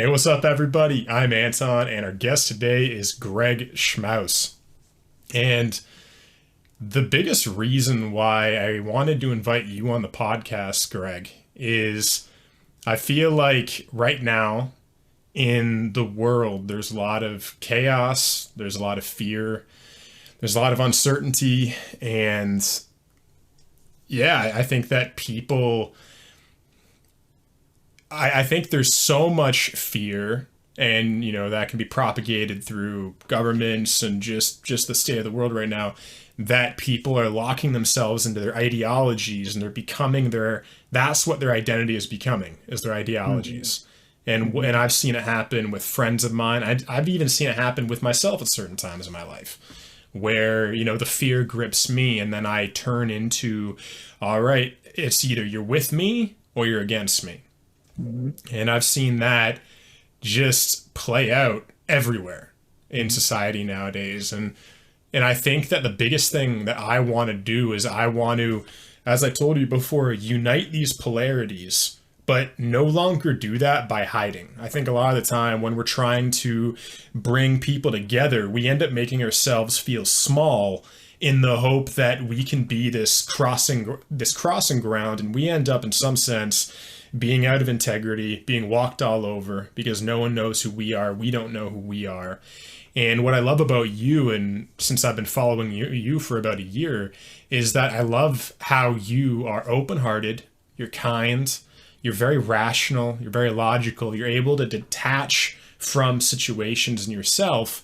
Hey, what's up, everybody? I'm Anton, and our guest today is Greg Schmaus. And the biggest reason why I wanted to invite you on the podcast, Greg, is I feel like right now in the world, there's a lot of chaos, there's a lot of fear, there's a lot of uncertainty, and yeah, I think that people I think there's so much fear, and that can be propagated through governments and just the state of the world right now, that people are locking themselves into their ideologies, and they're becoming their that's what their identity is becoming, is their Mm-hmm. ideologies. And Mm-hmm. I've seen it happen with friends of mine. I've even seen it happen with myself at certain times in my life, where the fear grips me, and then I turn into, all right, it's either you're with me or you're against me. Mm-hmm. And I've seen that just play out everywhere in Mm-hmm. society nowadays. And I think that the biggest thing that I want to do is I want to, as I told you before, unite these polarities, but no longer do that by hiding. I think a lot of the time when we're trying to bring people together, we end up making ourselves feel small in the hope that we can be this crossing ground, and we end up in some sense being out of integrity, being walked all over because no one knows who we are. We don't know who we are. And what I love about you, and since I've been following you for about a year, is that I love how you are open hearted, you're kind, you're very rational, you're very logical, you're able to detach from situations in yourself.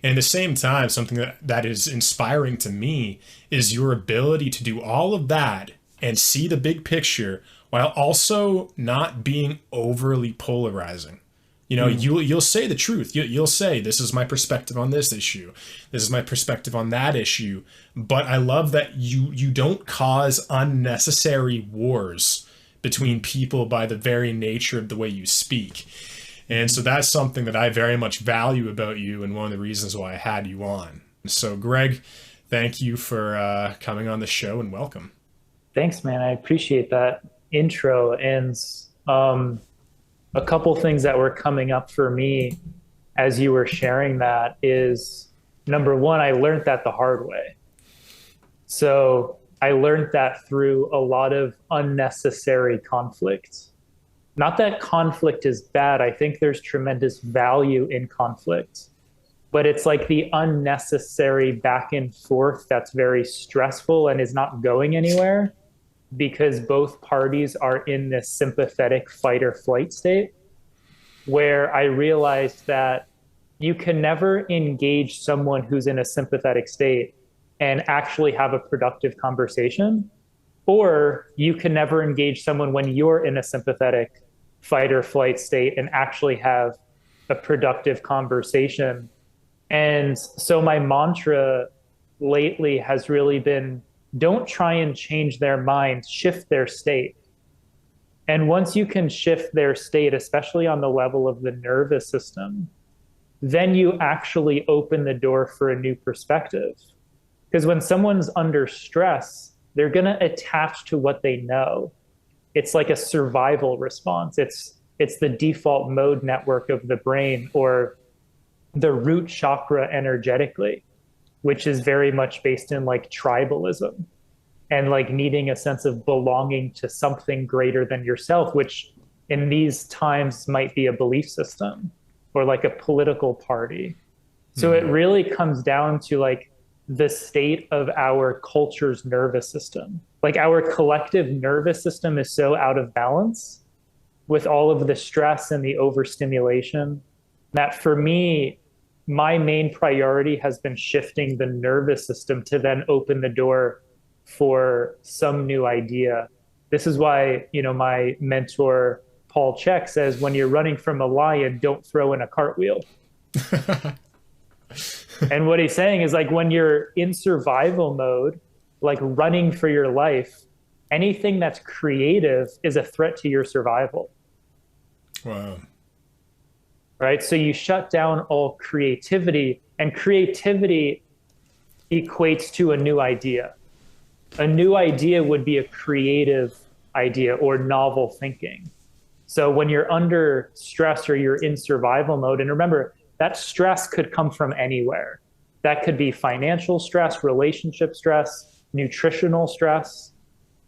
And at the same time, something that is inspiring to me is your ability to do all of that and see the big picture while also not being overly polarizing. You'll say the truth. You'll say, this is my perspective on this issue, this is my perspective on that issue. But I love that you don't cause unnecessary wars between people by the very nature of the way you speak. And so that's something that I very much value about you, and one of the reasons why I had you on. So, Greg, thank you for coming on the show, and welcome. Thanks, man. I appreciate that intro. And um, a couple things that were coming up for me as you were sharing that is number one, I learned that the hard way. So I learned that through a lot of unnecessary conflict. Not that conflict is bad. I think there's tremendous value in conflict, but it's like the unnecessary back and forth that's very stressful and is not going anywhere because both parties are in this sympathetic fight or flight state, where I realized that you can never engage someone who's in a sympathetic state and actually have a productive conversation, or you can never engage someone when you're in a sympathetic fight or flight state and actually have a productive conversation. And so my mantra lately has really been, don't try and change their mind, shift their state. And once you can shift their state, especially on the level of the nervous system, then you actually open the door for a new perspective. Because when someone's under stress, they're going to attach to what they know. It's like a survival response. It's the default mode network of the brain, or the root chakra energetically, which is very much based in like tribalism and like needing a sense of belonging to something greater than yourself, which in these times might be a belief system or like a political party. So it Mm-hmm. really comes down to like the state of our culture's nervous system. Like our collective nervous system is so out of balance with all of the stress and the overstimulation that for me, my main priority has been shifting the nervous system to then open the door for some new idea. This is why, my mentor, Paul Chek, says when you're running from a lion, don't throw in a cartwheel. And what he's saying is like when you're in survival mode, like running for your life, anything that's creative is a threat to your survival, Wow. right? So you shut down all creativity, and creativity equates to a new idea. A new idea would be a creative idea or novel thinking. So when you're under stress or you're in survival mode, and remember, that stress could come from anywhere. That could be financial stress, relationship stress, nutritional stress.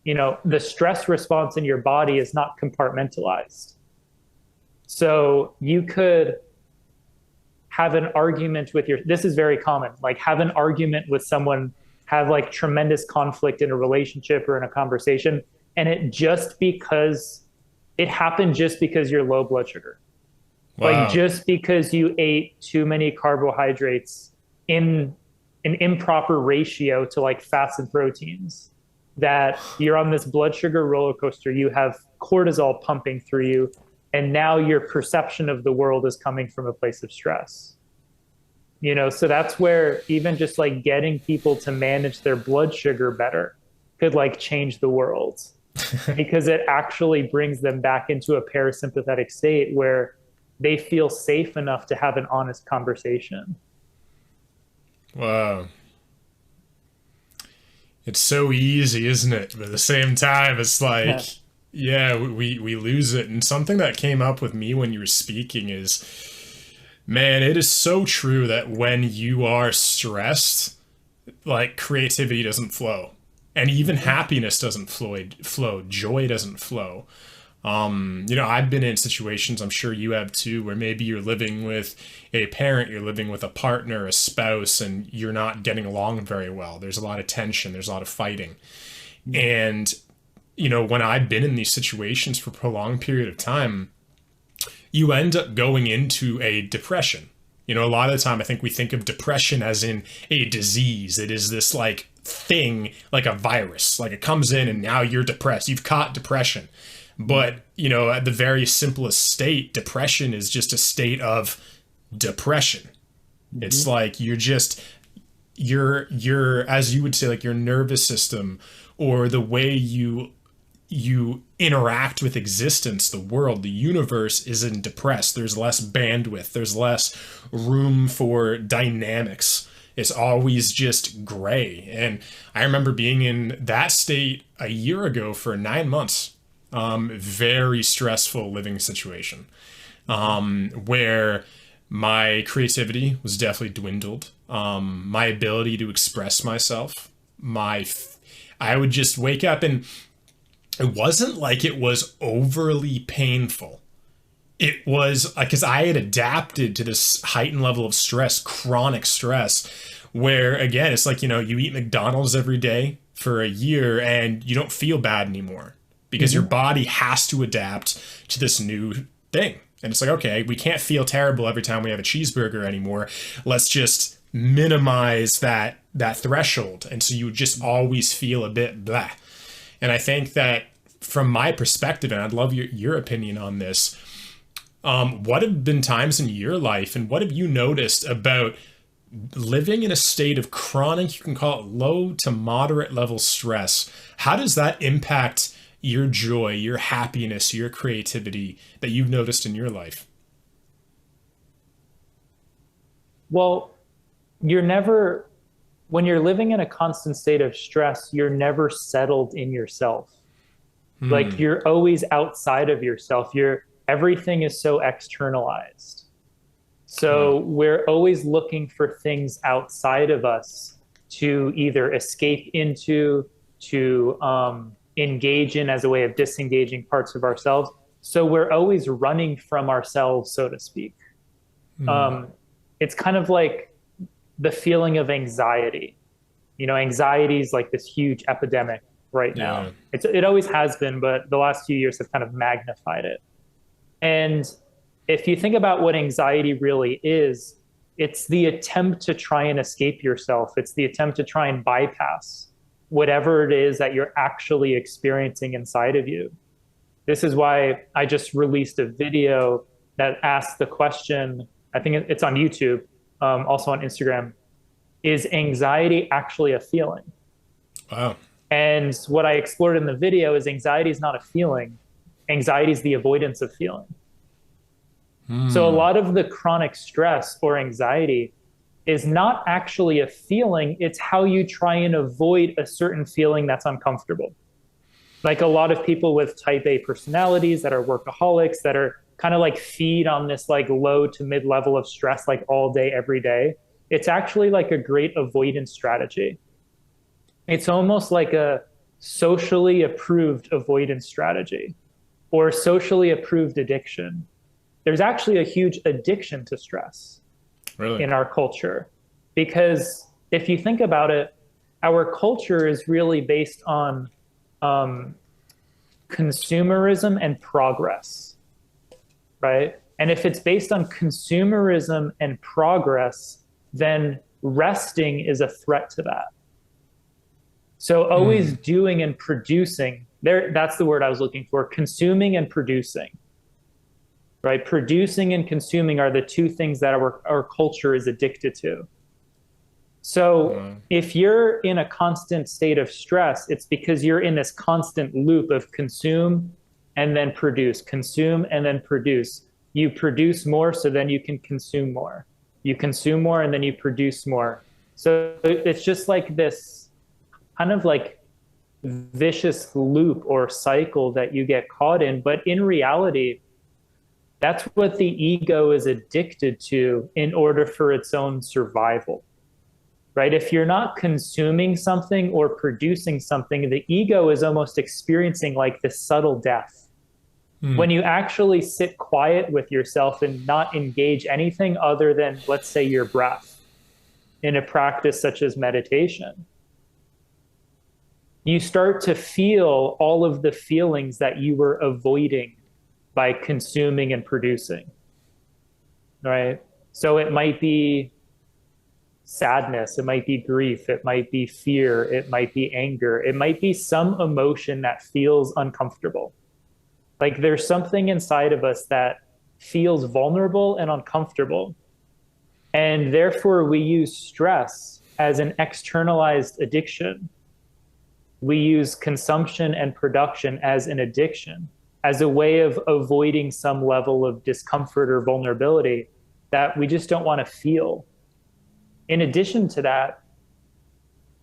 The stress response in your body is not compartmentalized. So you could have an argument with this is very common, like have an argument with someone, have like tremendous conflict in a relationship or in a conversation. And it happened just because you're low blood sugar. Wow. Like just because you ate too many carbohydrates in an improper ratio to like fats and proteins, that you're on this blood sugar roller coaster, you have cortisol pumping through you, and now your perception of the world is coming from a place of stress. So that's where even just like getting people to manage their blood sugar better could like change the world, because it actually brings them back into a parasympathetic state where they feel safe enough to have an honest conversation. Wow. It's so easy, isn't it? But at the same time, it's like, yeah, we lose it. And something that came up with me when you were speaking is, man, it is so true that when you are stressed, like creativity doesn't flow. And even happiness doesn't flow. Joy doesn't flow. I've been in situations, I'm sure you have too, where maybe you're living with a parent, you're living with a partner, a spouse, and you're not getting along very well. There's a lot of tension, there's a lot of fighting. And, when I've been in these situations for a prolonged period of time, you end up going into a depression. A lot of the time I think we think of depression as in a disease. It is this like thing, like a virus, like it comes in and now you're depressed. You've caught depression. But, at the very simplest state, depression is just a state of depression. Mm-hmm. It's like you're, as you would say, like your nervous system or the way you interact with existence, the world, the universe isn't depressed. There's less bandwidth. There's less room for dynamics. It's always just gray. And I remember being in that state a year ago for 9 months. Very stressful living situation, where my creativity was definitely dwindled. My ability to express myself, I would just wake up and it wasn't like it was overly painful. It was because I had adapted to this heightened level of stress, chronic stress, where again, it's like, you eat McDonald's every day for a year and you don't feel bad anymore. Because your body has to adapt to this new thing. And it's like, okay, we can't feel terrible every time we have a cheeseburger anymore. Let's just minimize that threshold. And so you just always feel a bit blah. And I think that from my perspective, and I'd love your opinion on this, what have been times in your life and what have you noticed about living in a state of chronic, you can call it low to moderate level stress? How does that impact your joy, your happiness, your creativity that you've noticed in your life? Well, when you're living in a constant state of stress, you're never settled in yourself. Like you're always outside of yourself. Everything is so externalized. So we're always looking for things outside of us to either escape into, to engage in as a way of disengaging parts of ourselves. So we're always running from ourselves, so to speak. It's kind of like the feeling of anxiety. Anxiety is like this huge epidemic right now. It always has been, but the last few years have kind of magnified it. And if you think about what anxiety really is, it's the attempt to try and escape yourself. It's the attempt to try and bypass whatever it is that you're actually experiencing inside of you. This is why I just released a video that asks the question, I think it's on YouTube, also on Instagram, is anxiety actually a feeling? Wow. And what I explored in the video is anxiety is not a feeling. Anxiety is the avoidance of feeling. So a lot of the chronic stress or anxiety is not actually a feeling. It's how you try and avoid a certain feeling that's uncomfortable. Like a lot of people with type A personalities that are workaholics that are kind of like feed on this like low to mid level of stress like all day, every day. It's actually like a great avoidance strategy. It's almost like a socially approved avoidance strategy or socially approved addiction. There's actually a huge addiction to stress Really? in our culture because if you think about it, our culture is really based on um, consumerism and progress, right? And if it's based on consumerism and progress, then resting is a threat to that. So always doing and producing, there, that's the word I was looking for, consuming and producing, right? Producing and consuming are the two things that our culture is addicted to. So if you're in a constant state of stress, it's because you're in this constant loop of consume and then produce, consume and then produce. You produce more, so then you can consume more. You consume more and then you produce more. So it's just like this kind of like vicious loop or cycle that you get caught in. But in reality, that's what the ego is addicted to in order for its own survival. Right? If you're not consuming something or producing something, the ego is almost experiencing like this subtle death. When you actually sit quiet with yourself and not engage anything other than, let's say, your breath in a practice such as meditation, you start to feel all of the feelings that you were avoiding by consuming and producing. Right? So it might be sadness, it might be grief, it might be fear, it might be anger, it might be some emotion that feels uncomfortable. Like there's something inside of us that feels vulnerable and uncomfortable. And therefore, we use stress as an externalized addiction. We use consumption and production as an addiction, as a way of avoiding some level of discomfort or vulnerability that we just don't want to feel. In addition to that,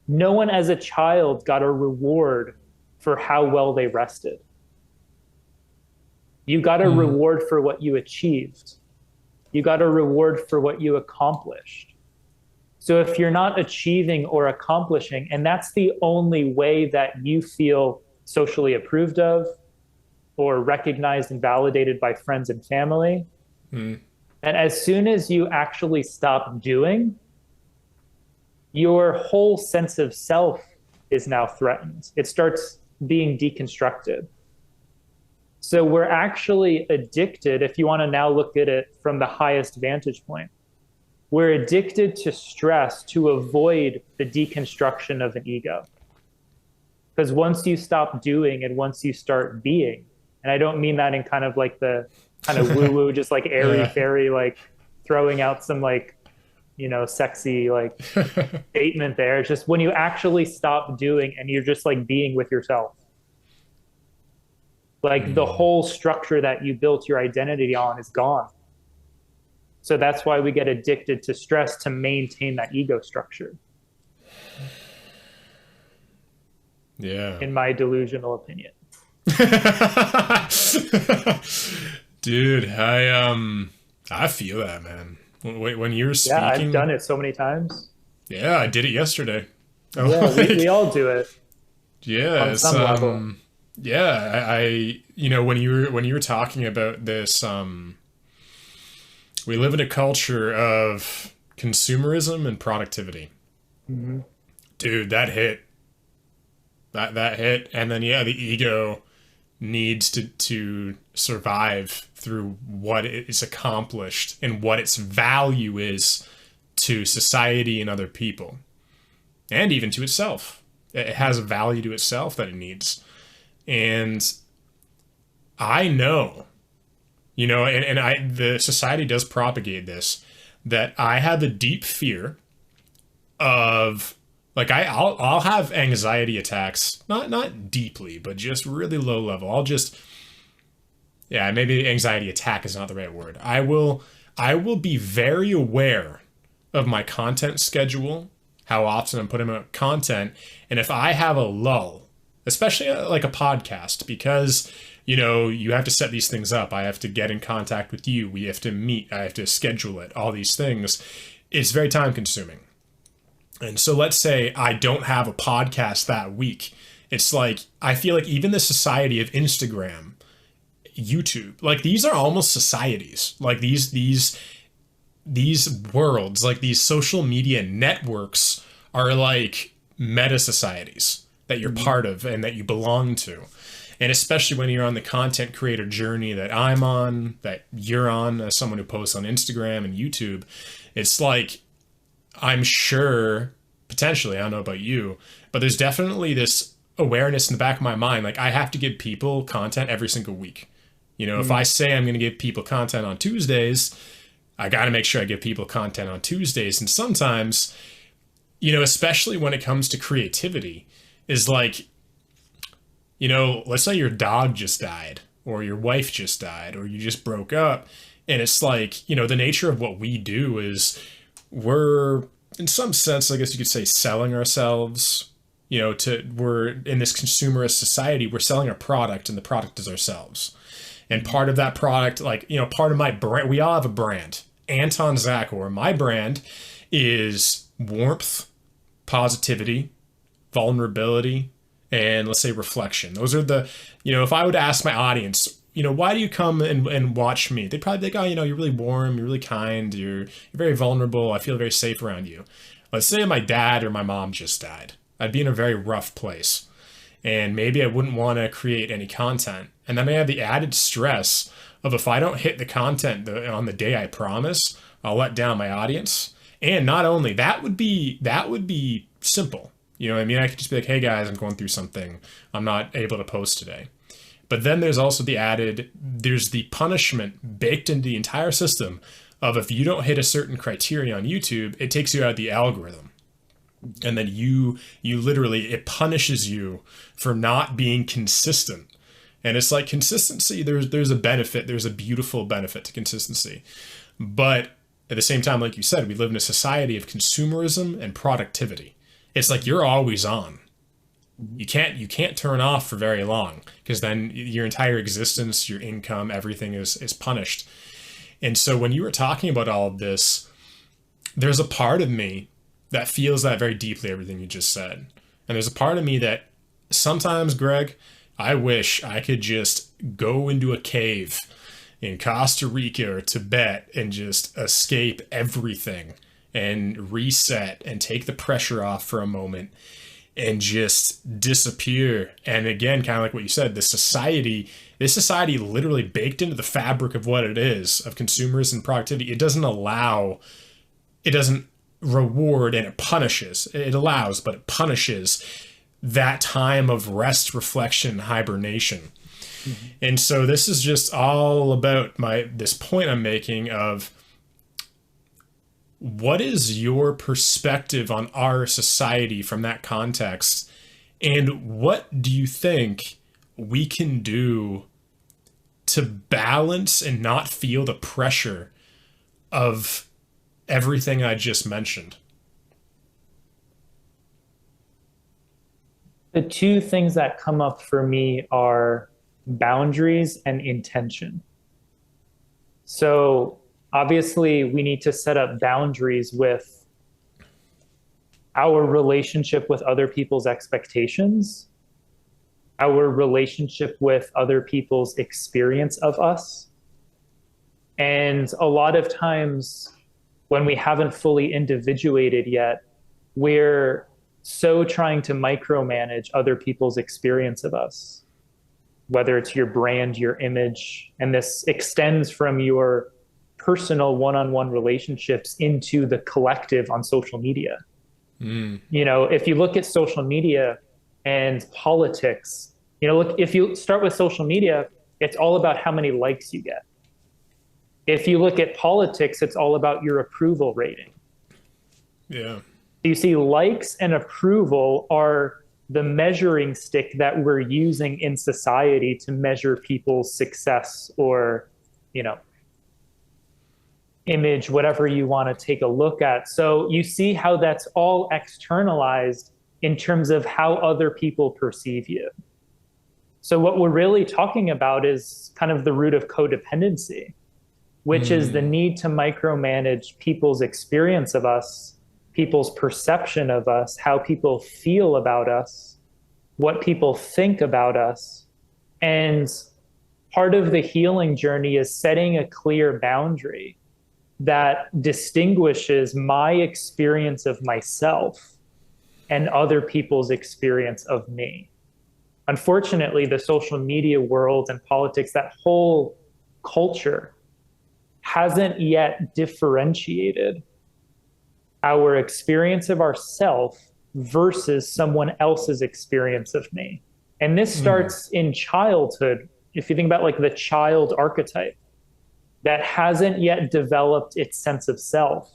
no one as a child got a reward for how well they rested. You got a reward for what you achieved. You got a reward for what you accomplished. So if you're not achieving or accomplishing, and that's the only way that you feel socially approved of or recognized and validated by friends and family, and as soon as you actually stop doing, your whole sense of self is now threatened. It starts being deconstructed. So we're actually addicted, if you want to now look at it from the highest vantage point, we're addicted to stress to avoid the deconstruction of an ego. Because once you stop doing and once you start being, and I don't mean that in kind of like the kind of woo-woo, just like airy fairy, like throwing out some like, you know, sexy like statement there. It's just when you actually stop doing and you're just like being with yourself. Like the whole structure that you built your identity on is gone. So that's why we get addicted to stress to maintain that ego structure. Yeah. In my delusional opinion. Dude, I feel that, man. When you were speaking, Yeah, I've done it so many times. Yeah, I did it yesterday. Yeah, we all do it. Yeah, on some level. Yeah, I you know when you were talking about this, we live in a culture of consumerism and productivity. Dude, that hit. That hit, and then yeah, the ego needs to survive through what is accomplished and what its value is to society and other people, and even to itself. It has a value to itself that it needs. And I know, you know, and the society does propagate this, that I have a deep fear of, like, I'll have anxiety attacks, not deeply, but just really low level. Maybe anxiety attack is not the right word. I will be very aware of my content schedule, how often I'm putting out content, and if I have a lull, especially like a podcast, because you have to set these things up. I have to get in contact with you. We have to meet. I have to schedule it. All these things. It's very time consuming. And so let's say I don't have a podcast that week. It's like, I feel like even the society of Instagram, YouTube, like these are almost societies. Like these worlds, like these social media networks are like meta societies that you're part of and that you belong to. And especially when you're on the content creator journey that I'm on, that you're on, as someone who posts on Instagram and YouTube, it's like, I'm sure, potentially, I don't know about you, but there's definitely this awareness in the back of my mind, like I have to give people content every single week. If I say I'm going to give people content on Tuesdays, I got to make sure I give people content on Tuesdays. And sometimes, especially when it comes to creativity, is like, let's say your dog just died, or your wife just died, or you just broke up. And it's like, the nature of what we do is we're, in some sense, I guess you could say, selling ourselves, we're in this consumerist society, we're selling our product, and the product is ourselves. And part of that product, like, part of my brand, we all have a brand. Anton Czachor, my brand is warmth, positivity, vulnerability, and let's say reflection. Those are the, if I would ask my audience, why do you come and watch me? They'd probably be like, oh, you're really warm, you're really kind, you're very vulnerable, I feel very safe around you. Let's say my dad or my mom just died. I'd be in a very rough place. And maybe I wouldn't want to create any content. And then I have the added stress of, if I don't hit the content on the day I promise, I'll let down my audience. And not only that would be simple. You know what I mean? I could just be like, hey guys, I'm going through something. I'm not able to post today. But then there's also there's the punishment baked into the entire system of, if you don't hit a certain criteria on YouTube, it takes you out of the algorithm. And then it punishes you for not being consistent. And it's like, consistency, there's a benefit, there's a beautiful benefit to consistency. But at the same time, like you said, we live in a society of consumerism and productivity. It's like you're always on. You can't turn off for very long, because then your entire existence, your income, everything is punished. And so when you were talking about all of this, there's a part of me that feels that very deeply, everything you just said. And there's a part of me that sometimes, Greg, I wish I could just go into a cave in Costa Rica or Tibet and just escape everything and reset and take the pressure off for a moment and just disappear. And again, kind of like what you said, this society literally baked into the fabric of what it is, of consumerism and productivity. It doesn't reward, and it punishes. It allows, but it punishes that time of rest, reflection, hibernation. Mm-hmm. And so this is just all about this point I'm making of, what is your perspective on our society from that context? And what do you think we can do to balance and not feel the pressure of everything I just mentioned? The two things that come up for me are boundaries and intention. So obviously, we need to set up boundaries with our relationship with other people's expectations, our relationship with other people's experience of us. And a lot of times, when we haven't fully individuated yet, we're so trying to micromanage other people's experience of us, whether it's your brand, your image, and this extends from your personal one-on-one relationships into the collective on social media. If you look at social media and politics, look, if you start with social media, it's all about how many likes you get. If you look at politics, it's all about your approval rating. Yeah. You see, likes and approval are the measuring stick that we're using in society to measure people's success or, image, whatever you want to take a look at. So you see how that's all externalized in terms of how other people perceive you. So what we're really talking about is kind of the root of codependency, which is the need to micromanage people's experience of us, people's perception of us, how people feel about us, what people think about us. And part of the healing journey is setting a clear boundary that distinguishes my experience of myself and other people's experience of me. Unfortunately, the social media world and politics, that whole culture hasn't yet differentiated our experience of ourself versus someone else's experience of me. And this starts in childhood. If you think about like the child archetype that hasn't yet developed its sense of self,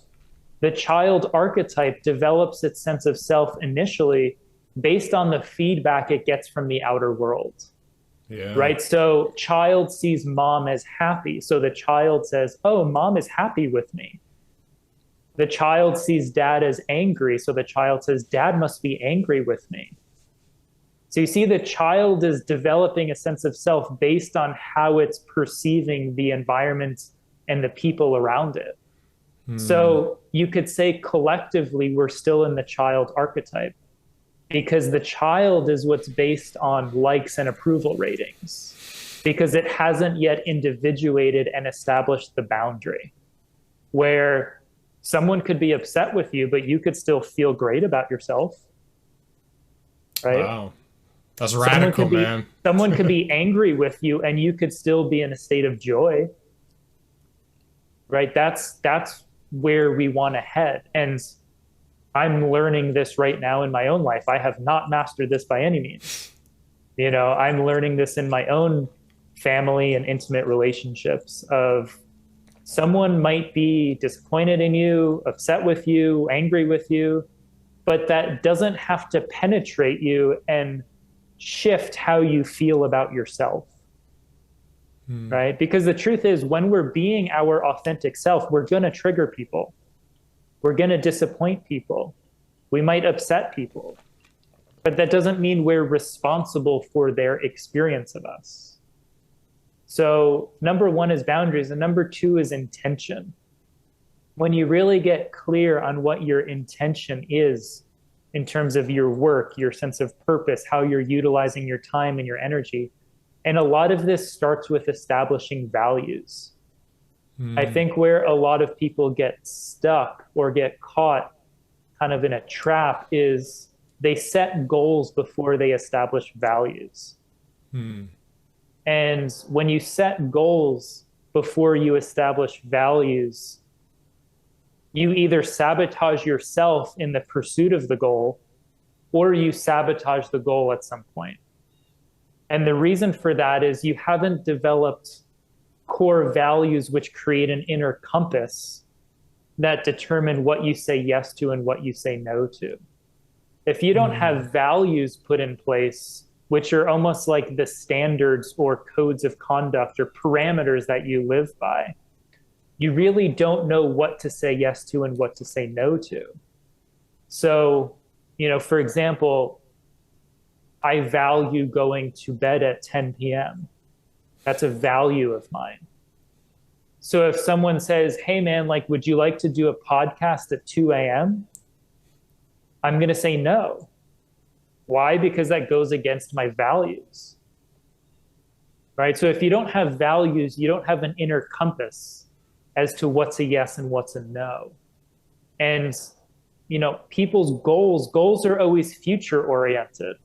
the child archetype develops its sense of self initially based on the feedback it gets from the outer world. Yeah. Right? So child sees mom as happy. So the child says, oh, mom is happy with me. The child sees dad as angry. So the child says, dad must be angry with me. So you see, the child is developing a sense of self based on how it's perceiving the environment and the people around it. So you could say collectively, we're still in the child archetype because the child is what's based on likes and approval ratings, because it hasn't yet individuated and established the boundary where someone could be upset with you, but you could still feel great about yourself. Right? Wow. That's radical, man. Someone could be angry with you and you could still be in a state of joy. Right? That's where we want to head. And I'm learning this right now in my own life. I have not mastered this by any means. You know, I'm learning this in my own family and intimate relationships of someone might be disappointed in you, upset with you, angry with you, but that doesn't have to penetrate you and shift how you feel about yourself. Right? Because the truth is, when we're being our authentic self, we're going to trigger people. We're going to disappoint people. We might upset people. But that doesn't mean we're responsible for their experience of us. So number one is boundaries, and number two is intention. When you really get clear on what your intention is in terms of your work, your sense of purpose, how you're utilizing your time and your energy, and a lot of this starts with establishing values. I think where a lot of people get stuck or get caught kind of in a trap is they set goals before they establish values. And when you set goals before you establish values, you either sabotage yourself in the pursuit of the goal or you sabotage the goal at some point. And the reason for that is you haven't developed core values which create an inner compass that determine what you say yes to and what you say no to. If you don't have values put in place, which are almost like the standards or codes of conduct or parameters that you live by, you really don't know what to say yes to and what to say no to. So, you know, for example, I value going to bed at 10 p.m. That's a value of mine. So if someone says, hey man, like, would you like to do a podcast at 2 a.m.? I'm going to say no. Why? Because that goes against my values. Right? So if you don't have values, you don't have an inner compass as to what's a yes and what's a no. And, you know, people's goals are always future oriented.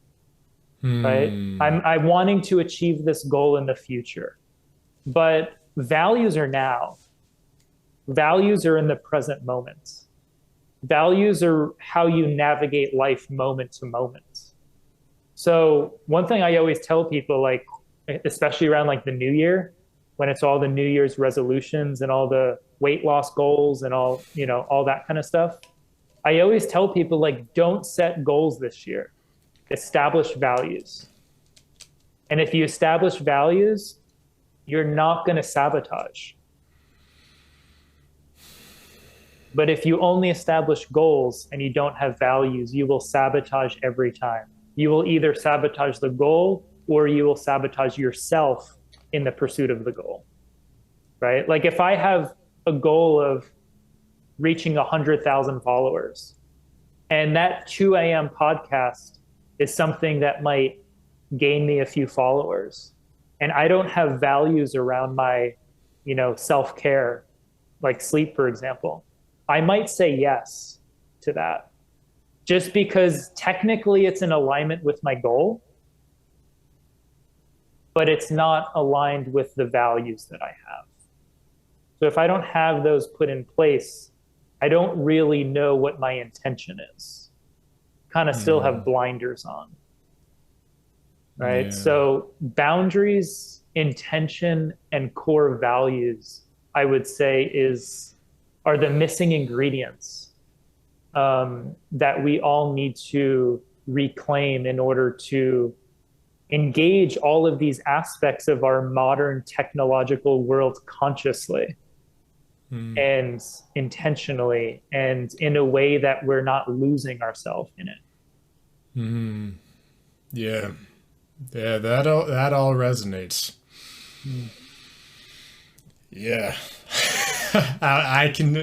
Right? I'm wanting to achieve this goal in the future, but values are now. Values are in the present moment. Values are how you navigate life moment to moment. So one thing I always tell people, like, especially around like the new year, when it's all the New Year's resolutions and all the weight loss goals and all, you know, all that kind of stuff. I always tell people, like, don't set goals this year. Establish values. And if you establish values, you're not going to sabotage. But if you only establish goals and you don't have values, you will sabotage every time. You will either sabotage the goal or you will sabotage yourself in the pursuit of the goal, right? Like if I have a goal of reaching 100,000 followers, and that 2 a.m. podcast is something that might gain me a few followers, and I don't have values around my, self-care, like sleep, for example, I might say yes to that just because technically it's in alignment with my goal, but it's not aligned with the values that I have. So if I don't have those put in place, I don't really know what my intention is. Kind of still have blinders on. Right? Yeah. So boundaries, intention, and core values, I would say are the missing ingredients that we all need to reclaim in order to engage all of these aspects of our modern technological world consciously and intentionally and in a way that we're not losing ourselves in it. Yeah. Yeah, that all resonates. Yeah. I can,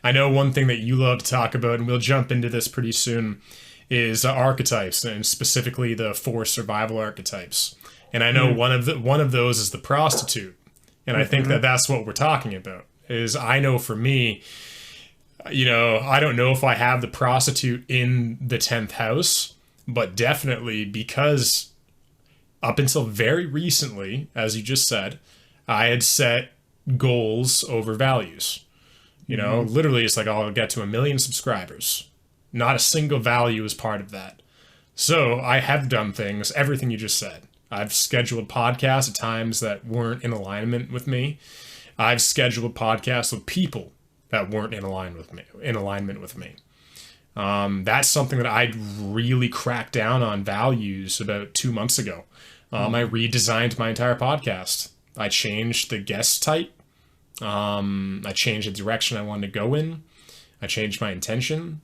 I know one thing that you love to talk about, and we'll jump into this pretty soon, is archetypes, and specifically the 4 survival archetypes. And I know one of those is the prostitute. And I think that that's what we're talking about. Is I know for me, I don't know if I have the prostitute in the 10th house, but definitely because up until very recently, as you just said, I had set goals over values. Literally it's like, I'll get to 1 million subscribers. Not a single value is part of that. So I have done things, everything you just said. I've scheduled podcasts at times that weren't in alignment with me. I've scheduled podcasts with people that weren't in alignment with me. That's something that I really cracked down on values about 2 months ago. I redesigned my entire podcast. I changed the guest type. I changed the direction I wanted to go in. I changed my intention.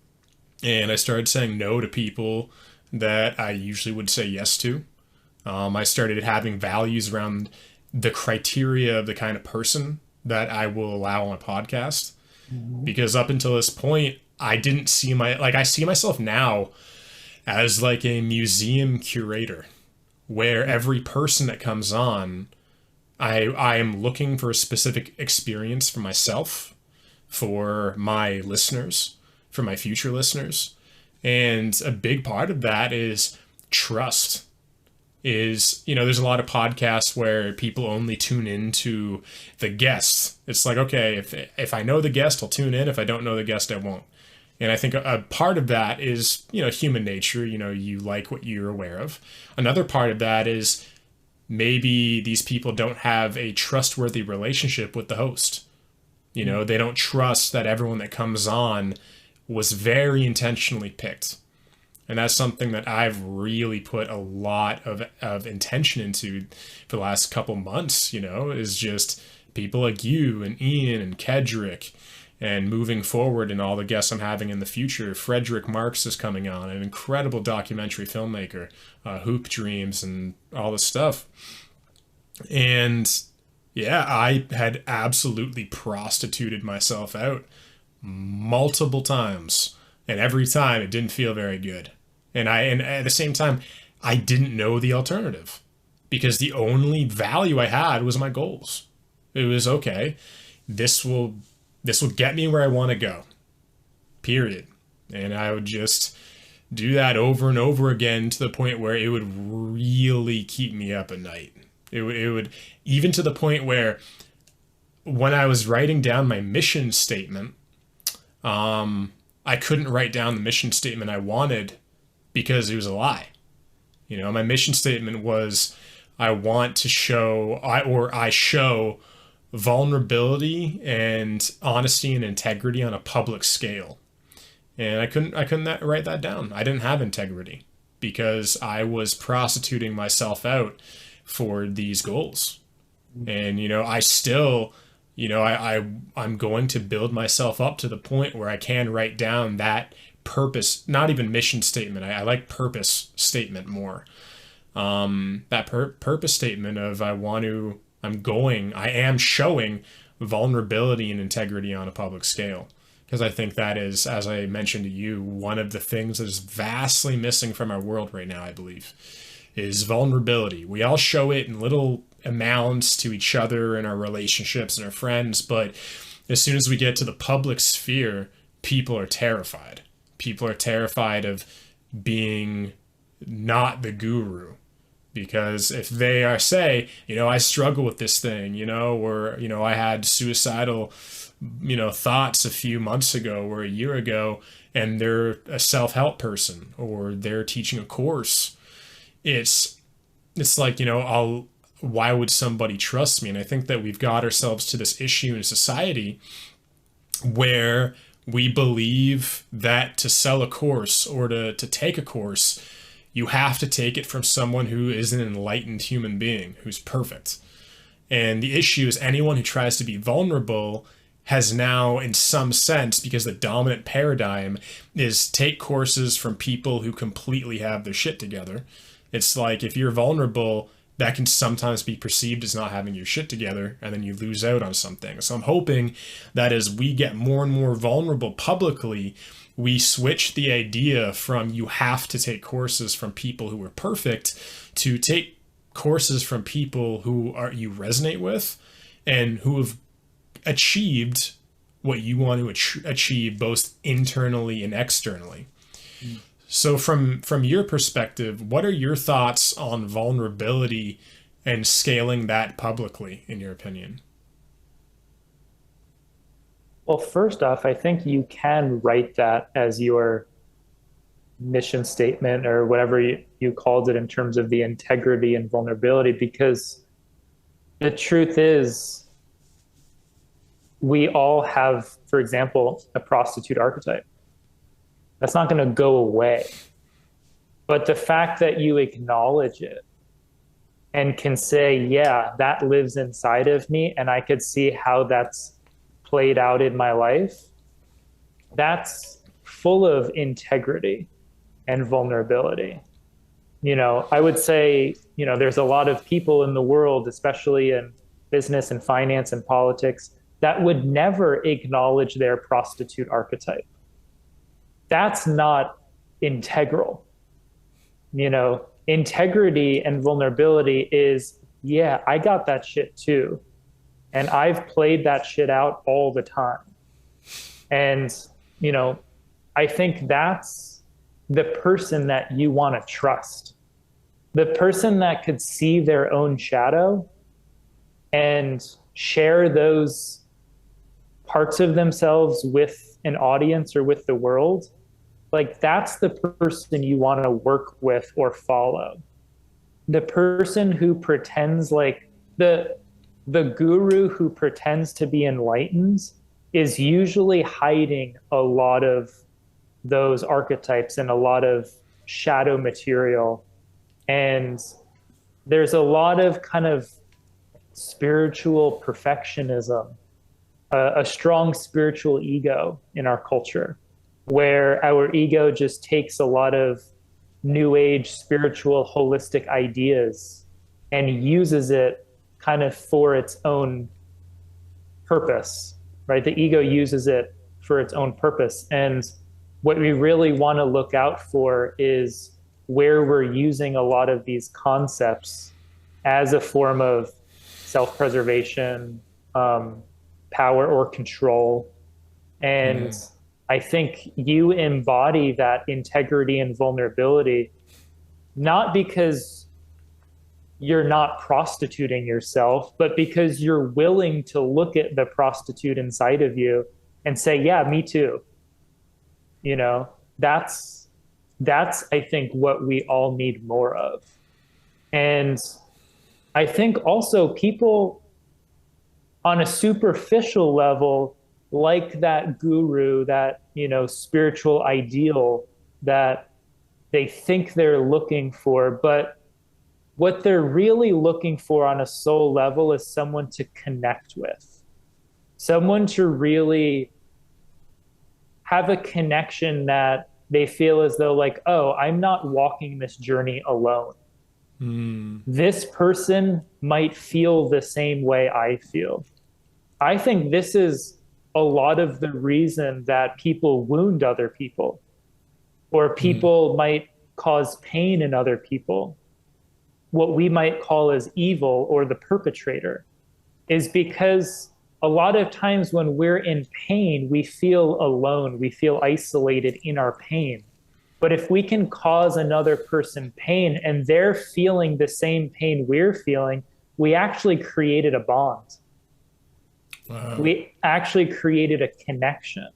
And I started saying no to people that I usually would say yes to. I started having values around the criteria of the kind of person that I will allow on a podcast. Because up until this point, I didn't see I see myself now as like a museum curator, where every person that comes on, I am looking for a specific experience for myself, for my listeners, for my future listeners. And a big part of that is trust. There's a lot of podcasts where people only tune into the guests. It's like, okay, if I know the guest, I'll tune in. If I don't know the guest, I won't. And I think a part of that is, human nature. You like what you're aware of. Another part of that is maybe these people don't have a trustworthy relationship with the host. They don't trust that everyone that comes on was very intentionally picked. And that's something that I've really put a lot of intention into for the last couple months, is just people like you and Ian and Kedrick, and moving forward and all the guests I'm having in the future. Frederick Marks is coming on, an incredible documentary filmmaker, Hoop Dreams and all this stuff. And yeah, I had absolutely prostituted myself out multiple times. And every time it didn't feel very good. And at the same time, I didn't know the alternative, because the only value I had was my goals. It was, okay, this will get me where I want to go, period. And I would just do that over and over again to the point where it would really keep me up at night. It would even to the point where when I was writing down my mission statement, I couldn't write down the mission statement I wanted because it was a lie. My mission statement was, I want to show, I show vulnerability and honesty and integrity on a public scale. And I couldn't write that down. I didn't have integrity because I was prostituting myself out for these goals. And, I still, I'm going to build myself up to the point where I can write down that purpose, not even mission statement. I like purpose statement more. that purpose statement of I am showing vulnerability and integrity on a public scale. Because I think that is, as I mentioned to you, one of the things that is vastly missing from our world right now, I believe, is vulnerability. We all show it in little amounts to each other in our relationships and our friends, but as soon as we get to the public sphere, people are terrified. People are terrified of being not the guru. Because if they are, say, I struggle with this thing, or, I had suicidal, thoughts a few months ago or a year ago, and they're a self-help person or they're teaching a course, it's like, why would somebody trust me? And I think that we've got ourselves to this issue in society where we believe that to sell a course or to take a course, you have to take it from someone who is an enlightened human being, who's perfect. And the issue is anyone who tries to be vulnerable has now, in some sense, because the dominant paradigm is take courses from people who completely have their shit together. It's like if you're vulnerable, that can sometimes be perceived as not having your shit together, and then you lose out on something. So I'm hoping that as we get more and more vulnerable publicly, we switch the idea from you have to take courses from people who are perfect to take courses from people who you resonate with and who have achieved what you want to achieve both internally and externally. So from your perspective, what are your thoughts on vulnerability and scaling that publicly, in your opinion? Well, first off, I think you can write that as your mission statement or whatever you called it in terms of the integrity and vulnerability, because the truth is we all have, for example, a prostitute archetype. That's not going to go away. But the fact that you acknowledge it and can say, yeah, that lives inside of me, and I could see how that's played out in my life, that's full of integrity and vulnerability. I would say, there's a lot of people in the world, especially in business and finance and politics, that would never acknowledge their prostitute archetype. That's not integral. Integrity and vulnerability is, yeah, I got that shit too. And I've played that shit out all the time. And, I think that's the person that you want to trust. The person that could see their own shadow and share those parts of themselves with an audience or with the world. Like, that's the person you want to work with or follow. The person who pretends like the guru who pretends to be enlightened is usually hiding a lot of those archetypes and a lot of shadow material. And there's a lot of kind of spiritual perfectionism, a strong spiritual ego in our culture, where our ego just takes a lot of new age spiritual holistic ideas and uses it kind of for its own purpose, right? The ego uses it for its own purpose. And what we really want to look out for is where we're using a lot of these concepts as a form of self-preservation, power or control. And I think you embody that integrity and vulnerability, not because you're not prostituting yourself, but because you're willing to look at the prostitute inside of you and say, yeah, me too. That's I think what we all need more of. And I think also people on a superficial level like that guru, that, spiritual ideal that they think they're looking for, but what they're really looking for on a soul level is someone to connect with, someone to really have a connection that they feel as though like, oh, I'm not walking this journey alone. This person might feel the same way I feel. I think this is a lot of the reason that people wound other people, or people might cause pain in other people. What we might call as evil or the perpetrator is because a lot of times when we're in pain, we feel alone, we feel isolated in our pain. But if we can cause another person pain and they're feeling the same pain we're feeling, we actually created a bond. Wow. We actually created a connection.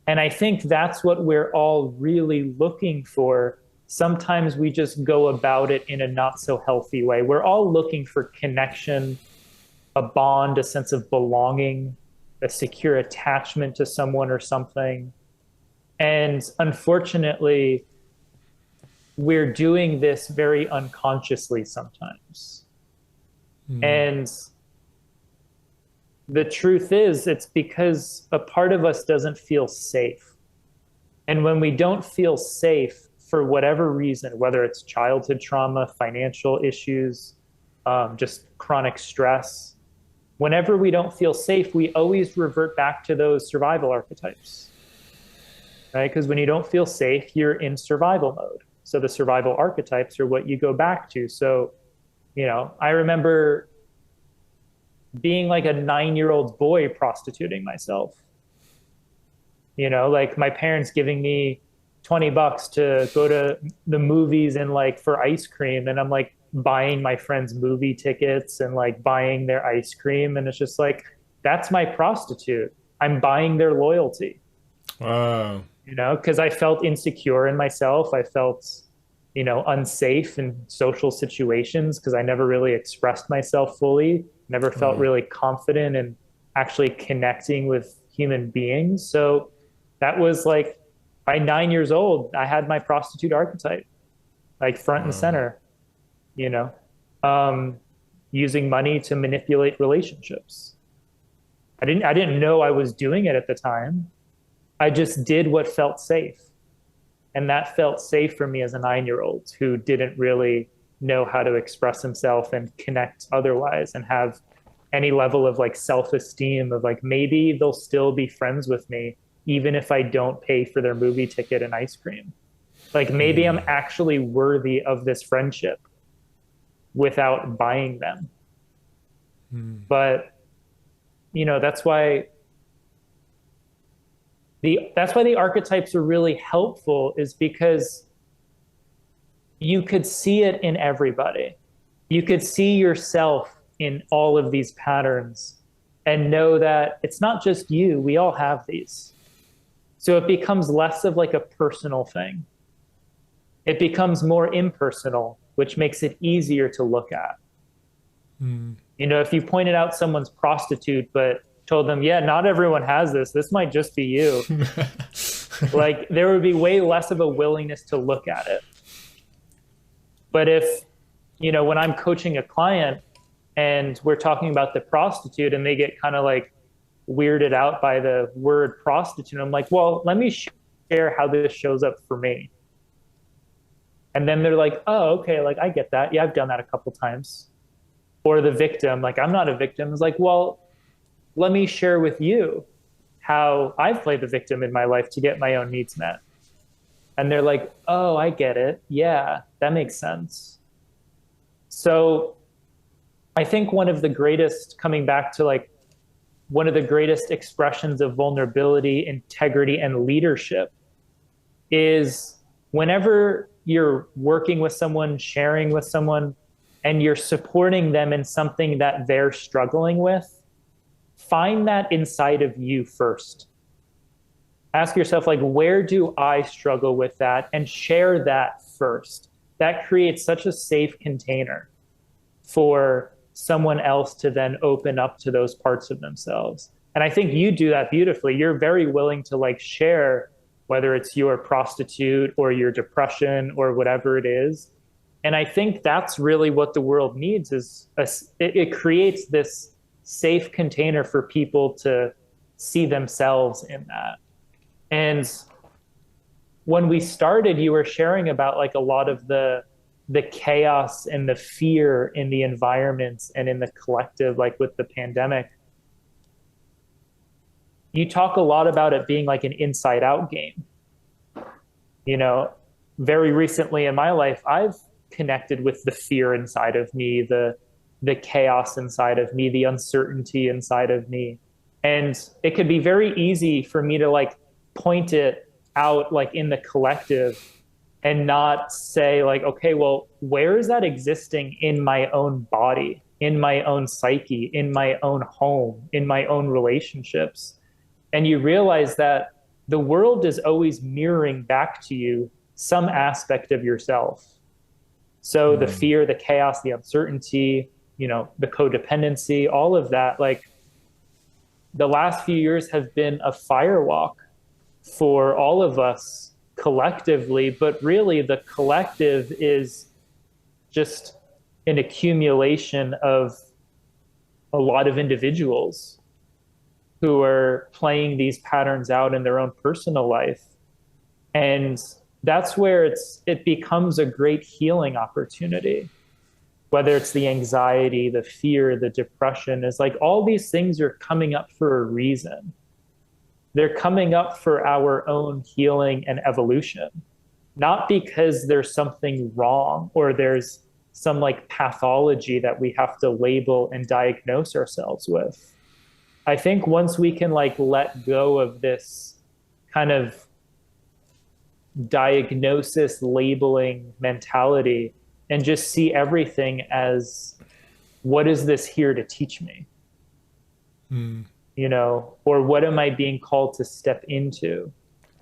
And I think that's what we're all really looking for. Sometimes we just go about it in a not so healthy way. We're all looking for connection, a bond, a sense of belonging, a secure attachment to someone or something. And unfortunately, we're doing this very unconsciously sometimes. And the truth is, it's because a part of us doesn't feel safe. And when we don't feel safe for whatever reason, whether it's childhood trauma, financial issues, just chronic stress, whenever we don't feel safe, we always revert back to those survival archetypes, right? Because when you don't feel safe, you're in survival mode. So the survival archetypes are what you go back to. So, I remember being like a 9-year-old boy prostituting myself. Like my parents giving me $20 to go to the movies and like for ice cream. And I'm like buying my friends movie tickets and like buying their ice cream. And it's just like, that's my prostitute. I'm buying their loyalty. Wow. Because I felt insecure in myself. I felt, unsafe in social situations because I never really expressed myself fully, never felt really confident in actually connecting with human beings. So that was like, by 9 years old, I had my prostitute archetype, like front and center, you know, using money to manipulate relationships. I didn't know I was doing it at the time. I just did what felt safe. And that felt safe for me as a 9-year-old who didn't really know how to express himself and connect otherwise and have any level of like self-esteem of like, maybe they'll still be friends with me even if I don't pay for their movie ticket and ice cream. Like maybe I'm actually worthy of this friendship without buying them. But that's why the archetypes are really helpful, is because you could see it in everybody. You could see yourself in all of these patterns and know that it's not just you, we all have these. So it becomes less of like a personal thing. It becomes more impersonal, which makes it easier to look at. If you pointed out someone's prostitute, but told them, yeah, not everyone has this might just be you. Like there would be way less of a willingness to look at it. But if, when I'm coaching a client and we're talking about the prostitute and they get kind of like weirded out by the word prostitute, I'm like, well, let me share how this shows up for me. And then they're like, oh, okay, like I get that. Yeah, I've done that a couple times. Or the victim, like I'm not a victim. It's like, well, let me share with you how I've played the victim in my life to get my own needs met. And they're like, oh, I get it. Yeah, that makes sense. So I think coming back to like one of the greatest expressions of vulnerability, integrity, and leadership is whenever you're working with someone, sharing with someone, and you're supporting them in something that they're struggling with, find that inside of you first. Ask yourself, like, where do I struggle with that? And share that first. That creates such a safe container for someone else to then open up to those parts of themselves. And I think you do that beautifully. You're very willing to like share, whether it's your prostitute or your depression or whatever it is. And I think that's really what the world needs is it creates this safe container for people to see themselves in that. And when we started, you were sharing about like a lot of the the chaos and the fear in the environments and in the collective, like with the pandemic, you talk a lot about it being like an inside out game. You know, very recently in my life, I've connected with the fear inside of me, the chaos inside of me, the uncertainty inside of me. And it could be very easy for me to like point it out like in the collective and not say like, okay, well, where is that existing in my own body, in my own psyche, in my own home, in my own relationships? And you realize that the world is always mirroring back to you some aspect of yourself. So the fear, the chaos, the uncertainty, you know, the codependency, all of that, like the last few years have been a firewalk for all of us collectively, but really the collective is just an accumulation of a lot of individuals who are playing these patterns out in their own personal life. And that's where it becomes a great healing opportunity. Whether it's the anxiety, the fear, the depression, is like all these things are coming up for a reason. They're coming up for our own healing and evolution, not because there's something wrong or there's some like pathology that we have to label and diagnose ourselves with. I think once we can like let go of this kind of diagnosis labeling mentality and just see everything as, what is this here to teach me? You know, or what am I being called to step into?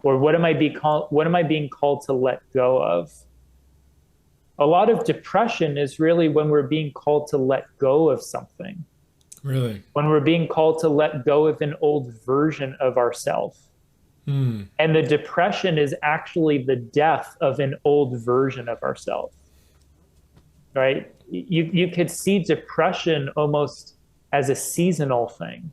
Or what am I being called to let go of? A lot of depression is really when we're being called to let go of something. Really? When we're being called to let go of an old version of ourselves. And the depression is actually the death of an old version of ourselves. Right? You could see depression almost as a seasonal thing,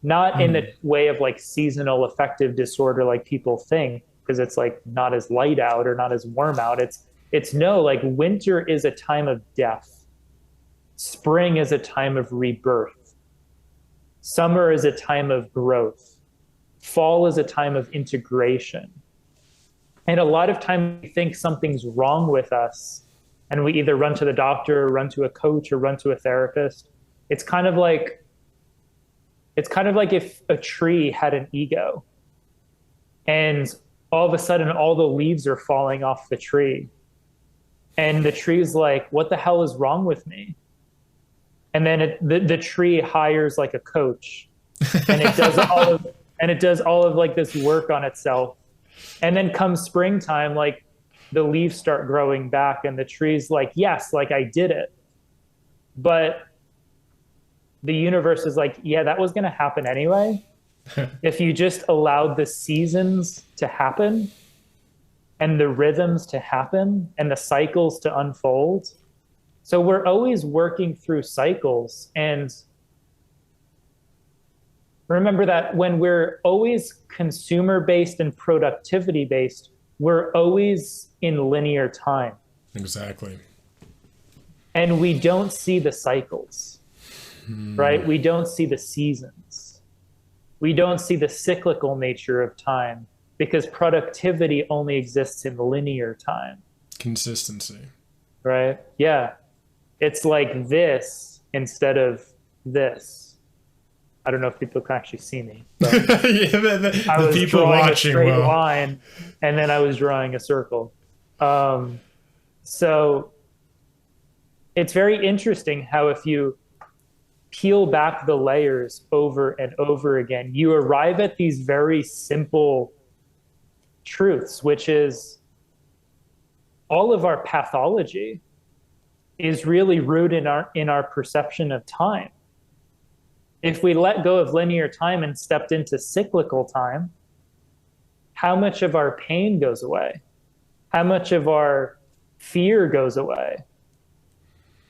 not in the way of like seasonal affective disorder like people think, because it's like not as light out or not as warm out. It's no, like winter is a time of death. Spring is a time of rebirth. Summer is a time of growth. Fall is a time of integration. And a lot of time we think something's wrong with us, and we either run to the doctor or run to a coach or run to a therapist. It's kind of like if a tree had an ego and all of a sudden all the leaves are falling off the tree. And the tree's like, what the hell is wrong with me? And then the tree hires like a coach and it does all of like this work on itself. And then comes springtime, like the leaves start growing back and the tree's like, yes, like I did it. But the universe is like, yeah, that was going to happen anyway. If you just allowed the seasons to happen and the rhythms to happen and the cycles to unfold. So we're always working through cycles. And remember that when we're always consumer-based and productivity-based, we're always in linear time. Exactly. And we don't see the cycles, right? We don't see the seasons. We don't see the cyclical nature of time because productivity only exists in linear time. Consistency. Right? Yeah. It's like this instead of this. I don't know if people can actually see me. But yeah, I was people drawing watching a straight will. line, and then I was drawing a circle. So it's very interesting how if you peel back the layers over and over again, you arrive at these very simple truths, which is all of our pathology is really rooted in our perception of time. If we let go of linear time and stepped into cyclical time, how much of our pain goes away? How much of our fear goes away?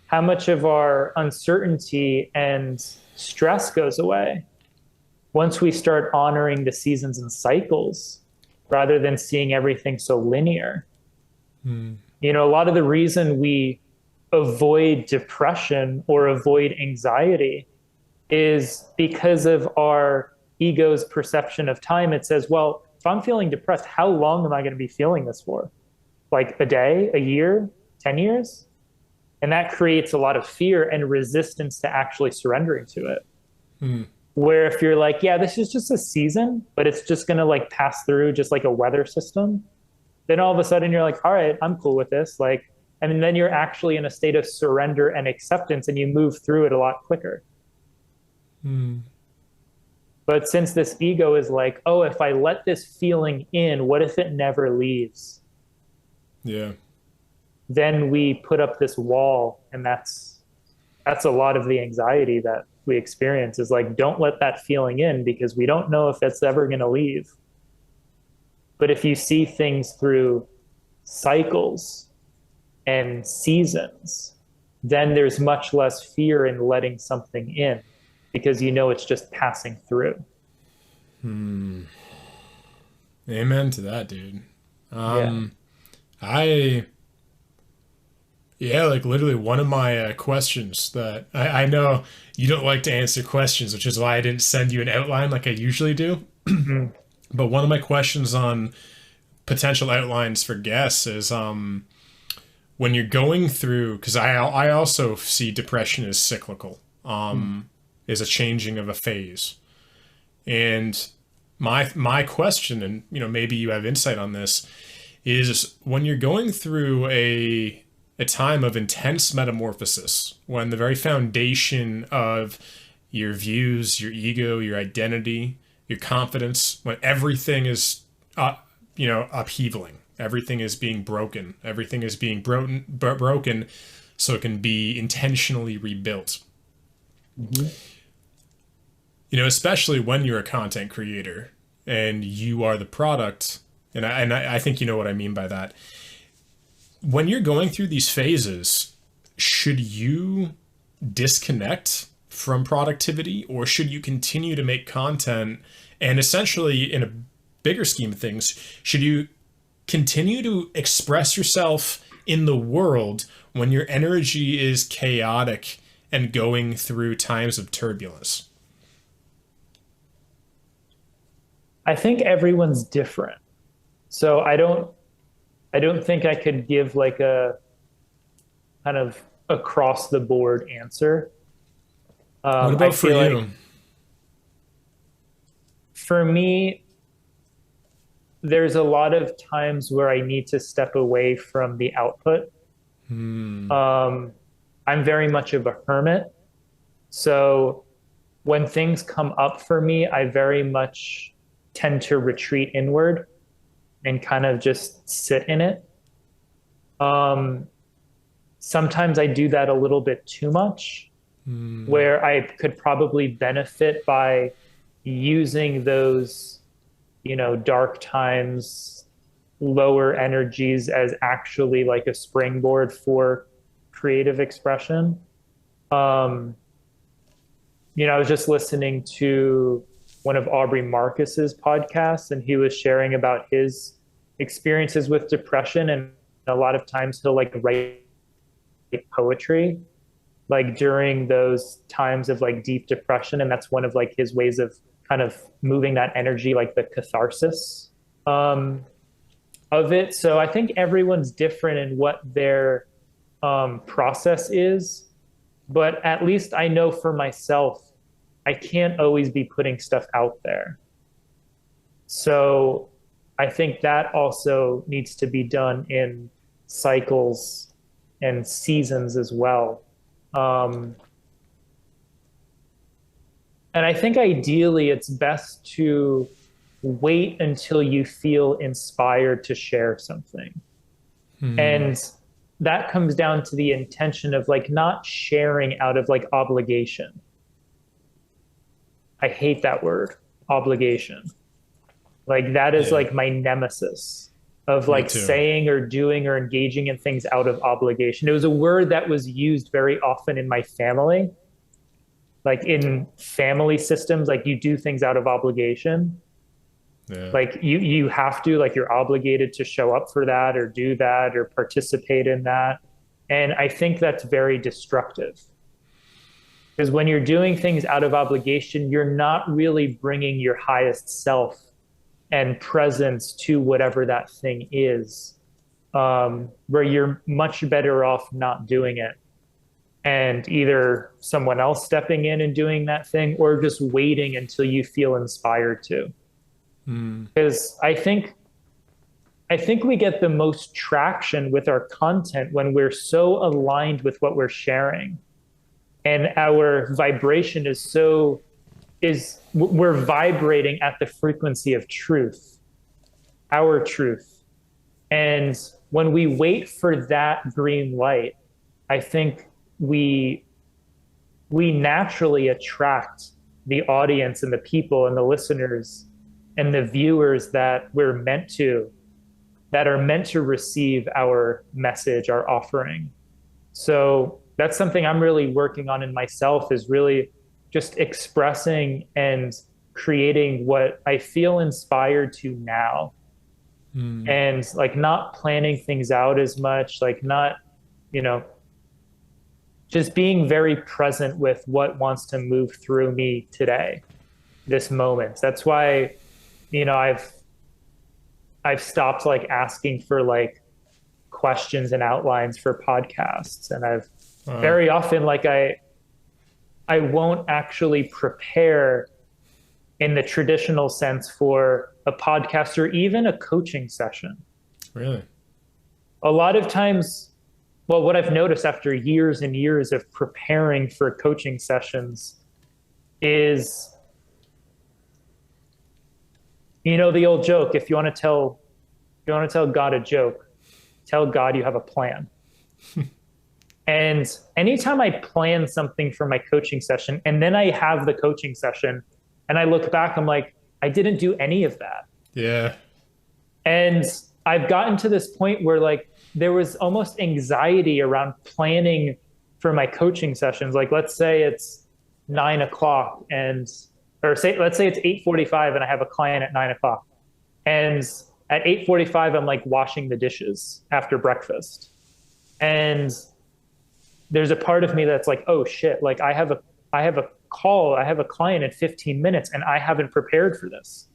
How much of our uncertainty and stress goes away once we start honoring the seasons and cycles rather than seeing everything so linear? You know, a lot of the reason we avoid depression or avoid anxiety is because of our ego's perception of time. It says, well, if I'm feeling depressed, how long am I going to be feeling this for? Like a day, a year, 10 years? And that creates a lot of fear and resistance to actually surrendering to it. Hmm. Where if you're like, yeah, this is just a season, but it's just going to like pass through just like a weather system, then all of a sudden you're like, all right, I'm cool with this. Like, and then you're actually in a state of surrender and acceptance and you move through it a lot quicker. Hmm. But since this ego is like, oh, if I let this feeling in, what if it never leaves? Yeah. Then we put up this wall, and that's a lot of the anxiety that we experience is like, don't let that feeling in because we don't know if it's ever going to leave. But if you see things through cycles and seasons, then there's much less fear in letting something in because you know it's just passing through. Hmm. Amen to that, dude. Yeah. I Yeah, like literally one of my questions that I know you don't like to answer questions, which is why I didn't send you an outline like I usually do. Mm. But one of my questions on potential outlines for guests is when you're going through, because I also see depression as cyclical, Mm. is a changing of a phase. And my question, and maybe you have insight on this, is when you're going through a time of intense metamorphosis, when the very foundation of your views, your ego, your identity, your confidence, when everything is upheavaling, everything is being broken, everything is being broken so it can be intentionally rebuilt. Mhm. Especially when you're a content creator and you are the product, and I think you know what I mean by that. When you're going through these phases, should you disconnect from productivity or should you continue to make content? And essentially, in a bigger scheme of things, should you continue to express yourself in the world when your energy is chaotic and going through times of turbulence? I think everyone's different. So I don't think I could give like a kind of across the board answer. What I about for feel like you? for me, there's a lot of times where I need to step away from the output. Hmm. Um, I'm very much of a hermit. So when things come up for me, I very much tend to retreat inward and kind of just sit in it. Um, Sometimes I do that a little bit too much, Hmm. where I could probably benefit by using those, dark times, lower energies as actually like a springboard for creative expression. Um, I was just listening to one of Aubrey Marcus's podcasts, and he was sharing about his experiences with depression. And a lot of times he'll like write poetry like during those times of like deep depression. And that's one of like his ways of kind of moving that energy, like the catharsis um, of it. So I think everyone's different in what their process is. But at least I know for myself, I can't always be putting stuff out there. So I think that also needs to be done in cycles and seasons as well. Um, and I think ideally it's best to wait until you feel inspired to share something. Hmm. And that comes down to the intention of like not sharing out of like obligation. I hate that word, obligation. Like that is Yeah, like my nemesis of me like too. saying or doing or engaging in things out of obligation. It was a word that was used very often in my family, like in family systems, like you do things out of obligation. Yeah. Like you have to, like, you're obligated to show up for that or do that or participate in that. And I think that's very destructive. Because when you're doing things out of obligation, you're not really bringing your highest self and presence to whatever that thing is, where you're much better off not doing it and either someone else stepping in and doing that thing or just waiting until you feel inspired to. Because I think we get the most traction with our content when we're so aligned with what we're sharing and our vibration is we're vibrating at the frequency of truth, our truth. And when we wait for that green light, I think we naturally attract the audience and the people and the listeners and the viewers that are meant to receive our message, our offering. So that's something I'm really working on in myself, is really just expressing and creating what I feel inspired to now. And like not planning things out as much, like not, you know, just being very present with what wants to move through me today, this moment. That's why, you know, I've stopped like asking for like questions and outlines for podcasts. And I've very often, like, I won't actually prepare in the traditional sense for a podcast or even a coaching session. Really? A lot of times, well, what I've noticed after years and years of preparing for coaching sessions is, you know, the old joke, if you want to tell God a joke, tell God you have a plan. And anytime I plan something for my coaching session and then I have the coaching session and I look back, I'm like, I didn't do any of that. Yeah. And I've gotten to this point where like there was almost anxiety around planning for my coaching sessions. Like, let's say it's 9 o'clock let's say it's 8:45 and I have a client at 9 o'clock. And at 8:45, I'm like washing the dishes after breakfast. And there's a part of me that's like, oh shit, like I have a call, I have a client in 15 minutes and I haven't prepared for this.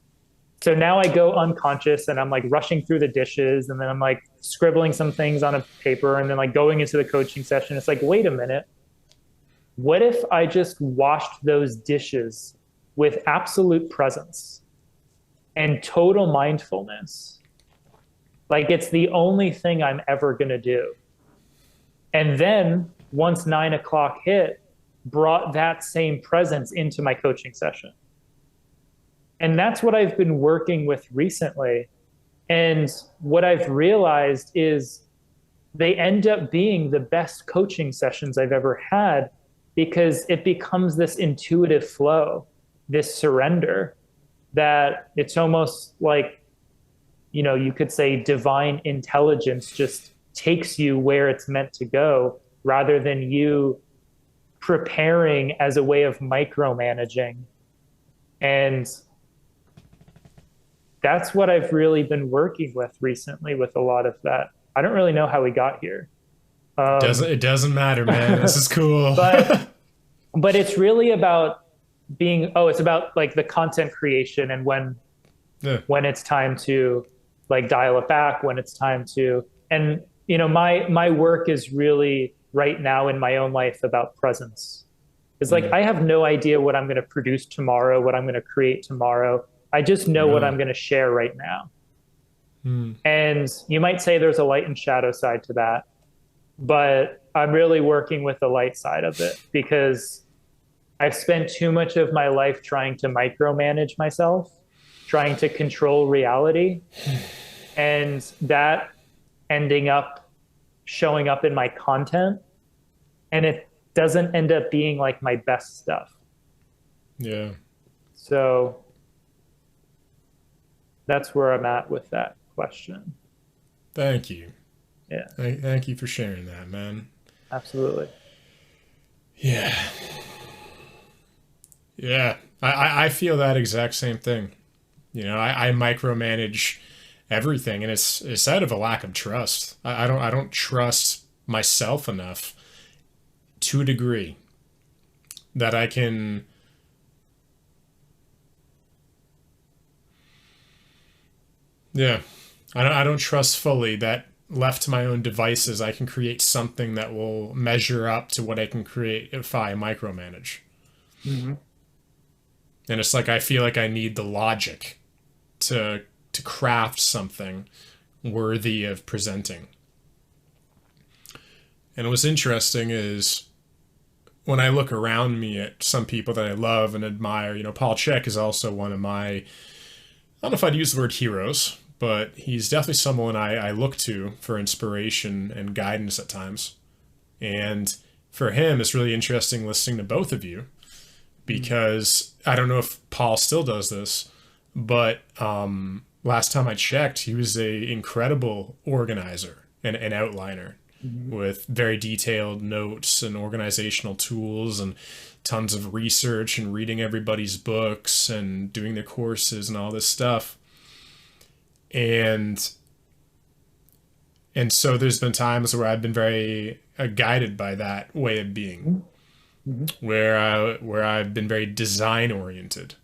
So now I go unconscious and I'm like rushing through the dishes and then I'm like scribbling some things on a paper and then like going into the coaching session. It's like, wait a minute. What if I just washed those dishes with absolute presence and total mindfulness? Like, it's the only thing I'm ever going to do. And then once 9 o'clock hit, brought that same presence into my coaching session. And that's what I've been working with recently. And what I've realized is they end up being the best coaching sessions I've ever had, because it becomes this intuitive flow, this surrender, that it's almost like, you know, you could say divine intelligence just takes you where it's meant to go, rather than you preparing as a way of micromanaging. And that's what I've really been working with recently with a lot of that. I don't really know how we got here. It doesn't matter, man. This is cool. but it's really about it's about like the content creation and when it's time to like dial it back, when it's time to, and you know, my work is really right now in my own life about presence. It's like, I have no idea what I'm going to produce tomorrow, what I'm going to create tomorrow. I just know what I'm going to share right now. And you might say there's a light and shadow side to that, but I'm really working with the light side of it, because I've spent too much of my life trying to micromanage myself, trying to control reality, and that ending up showing up in my content, and it doesn't end up being like my best stuff. Yeah. So that's where I'm at with that question. Thank you. Yeah. Thank you for sharing that, man. Absolutely. Yeah. Yeah. I feel that exact same thing. I micromanage everything, and it's out of a lack of trust. I don't trust myself enough to a degree that I can. Yeah, I don't trust fully that left to my own devices, I can create something that will measure up to what I can create if I micromanage. Mm-hmm. And it's like I feel like I need the logic to craft something worthy of presenting. And what's interesting is when I look around me at some people that I love and admire, Paul CHEK is also one of my, I don't know if I'd use the word heroes, but he's definitely someone I look to for inspiration and guidance at times. And for him, it's really interesting listening to both of you because I don't know if Paul still does this, but last time I checked, he was a incredible organizer and an outliner with very detailed notes and organizational tools and tons of research and reading everybody's books and doing their courses and all this stuff. And so there's been times where I've been very guided by that way of being, where I've been very design oriented.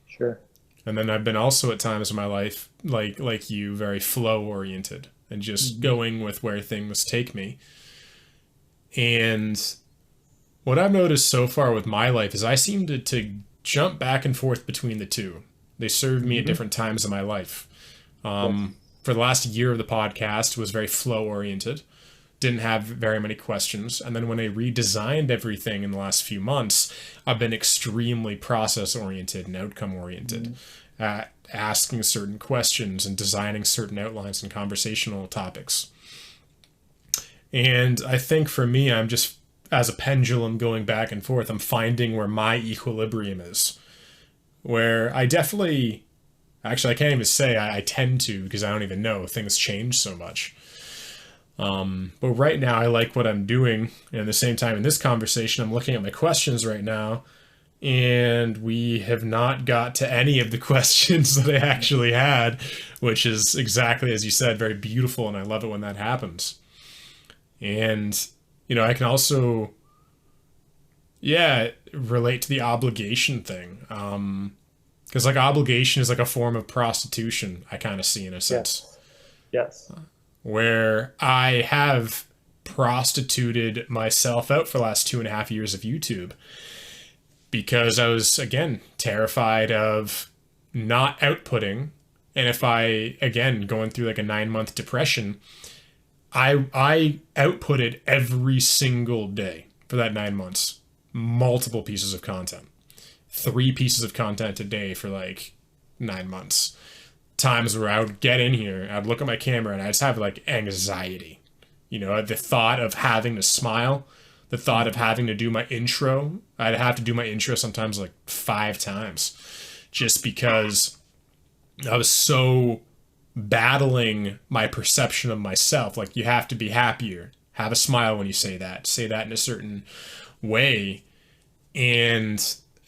Sure. And then I've been also at times in my life, like you, very flow oriented and just going with where things take me. And what I've noticed so far with my life is I seem to jump back and forth between the two. They served me at different times in my life. For the last year of the podcast was very flow oriented, didn't have very many questions. And then when I redesigned everything in the last few months, I've been extremely process oriented and outcome oriented, asking certain questions and designing certain outlines and conversational topics. And I think for me, I'm just, as a pendulum going back and forth, I'm finding where my equilibrium is, where I definitely, actually, I can't even say I tend to because I don't even know. Things change so much. But right now, I like what I'm doing. And at the same time, in this conversation, I'm looking at my questions right now. And we have not got to any of the questions that I actually had, which is exactly as you said, very beautiful. And I love it when that happens. And, I can also, relate to the obligation thing. Because obligation is like a form of prostitution, I kind of see in a sense. Yes. Where I have prostituted myself out for the last 2.5 years of YouTube because I was, again, terrified of not outputting. And if I, again, going through like a 9-month depression, I outputted every single day for that 9 months, multiple pieces of content. 3 pieces of content a day for like 9 months. Times where I would get in here, I'd look at my camera and I'd just have like anxiety. The thought of having to smile, the thought of having to do my intro. I'd have to do my intro sometimes like 5 times just because I was so battling my perception of myself. Like, you have to be happier, have a smile when you say that in a certain way. And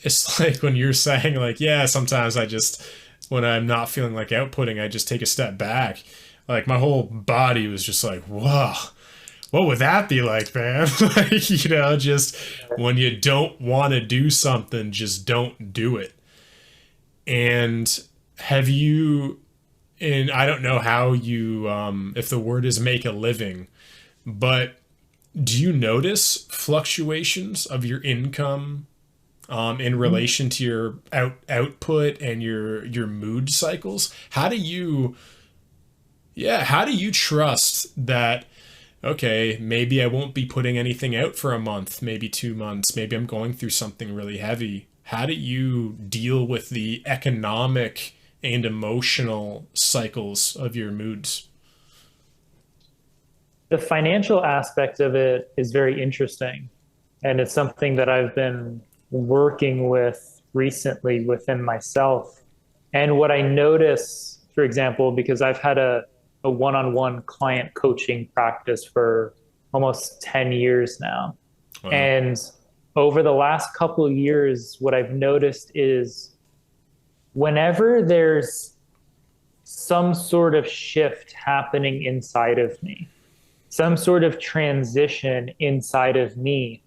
it's like when you're saying like, yeah, sometimes when I'm not feeling like outputting, I just take a step back. Like, my whole body was just like, whoa, what would that be like, man? Like, just when you don't want to do something, just don't do it. And and I don't know how you, if the word is make a living, but do you notice fluctuations of your income in relation to your output and your mood cycles? How do you trust that, okay, maybe I won't be putting anything out for a month, maybe 2 months, maybe I'm going through something really heavy. How do you deal with the economic and emotional cycles of your moods? The financial aspect of it is very interesting. And it's something that I've been working with recently within myself. And what I notice, for example, because I've had a one-on-one client coaching practice for almost 10 years now. Wow. And over the last couple of years, what I've noticed is whenever there's some sort of shift happening inside of me, some sort of transition inside of me,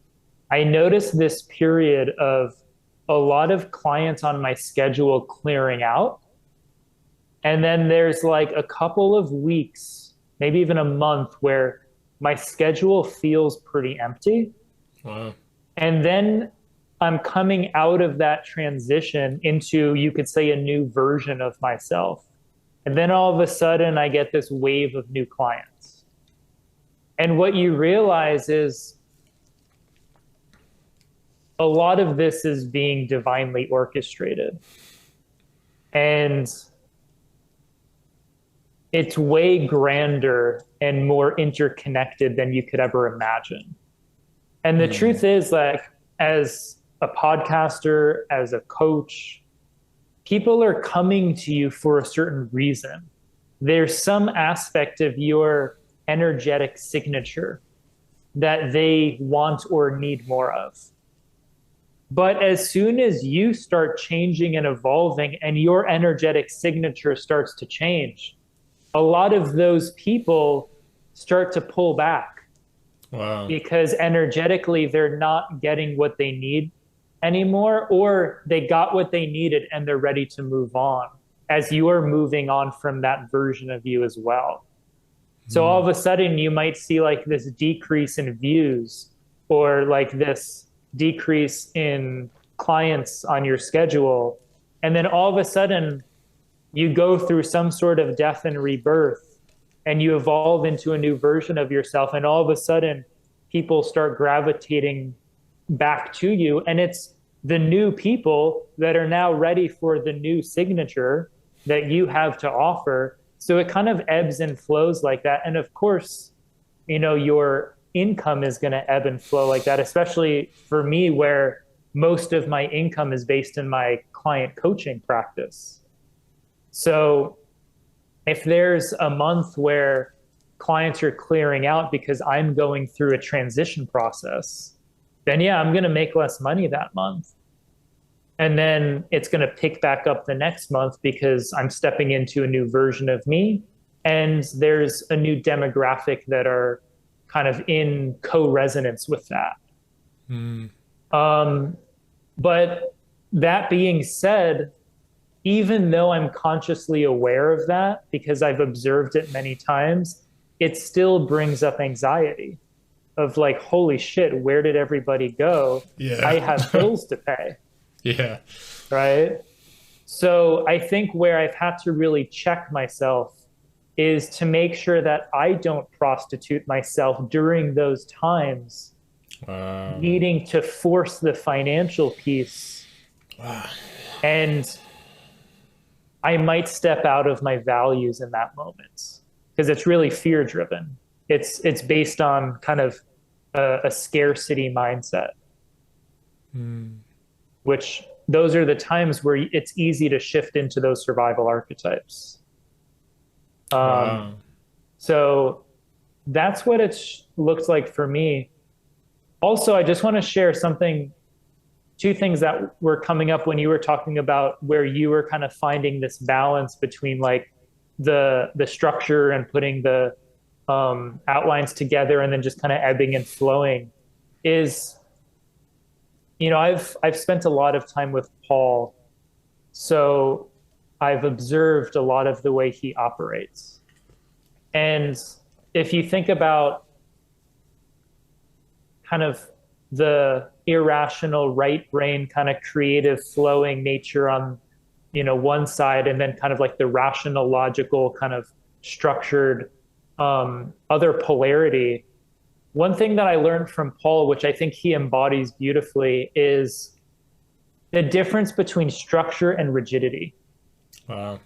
I notice this period of a lot of clients on my schedule clearing out. And then there's like a couple of weeks, maybe even a month, where my schedule feels pretty empty. Wow. And then I'm coming out of that transition into, you could say, a new version of myself. And then all of a sudden, I get this wave of new clients. And what you realize is a lot of this is being divinely orchestrated. And it's way grander and more interconnected than you could ever imagine. And the truth is, like, as a podcaster, as a coach, people are coming to you for a certain reason. There's some aspect of your energetic signature that they want or need more of. But as soon as you start changing and evolving and your energetic signature starts to change, a lot of those people start to pull back. Wow. Because energetically they're not getting what they need anymore, or they got what they needed and they're ready to move on as you are moving on from that version of you as well. So all of a sudden you might see like this decrease in views or like this decrease in clients on your schedule. And then all of a sudden you go through some sort of death and rebirth and you evolve into a new version of yourself. And all of a sudden people start gravitating back to you. And it's the new people that are now ready for the new signature that you have to offer. So it kind of ebbs and flows like that. And of course, you know, your income is going to ebb and flow like that, especially for me, where most of my income is based in my client coaching practice. So if there's a month where clients are clearing out because I'm going through a transition process, then yeah, I'm going to make less money that month. And then it's going to pick back up the next month because I'm stepping into a new version of me. And there's a new demographic that are kind of in co-resonance with that. But that being said, even though I'm consciously aware of that, because I've observed it many times, it still brings up anxiety of like, holy shit, where did everybody go? Yeah. I have bills to pay. Yeah. Right. So I think where I've had to really check myself is to make sure that I don't prostitute myself during those times, needing to force the financial piece. Wow. And I might step out of my values in that moment because it's really fear driven. It's based on kind of a scarcity mindset, which those are the times where it's easy to shift into those survival archetypes. Wow. So that's what it looks like for me. Also, I just want to share two things that were coming up when you were talking about where you were kind of finding this balance between like the structure and putting the outlines together and then just kind of ebbing and flowing is, you know, I've spent a lot of time with Paul, so I've observed a lot of the way he operates. And if you think about kind of the irrational right brain kind of creative flowing nature on, you know, one side, and then kind of like the rational logical kind of structured other polarity, one thing that I learned from Paul, which I think he embodies beautifully, is the difference between structure and rigidity. Wow.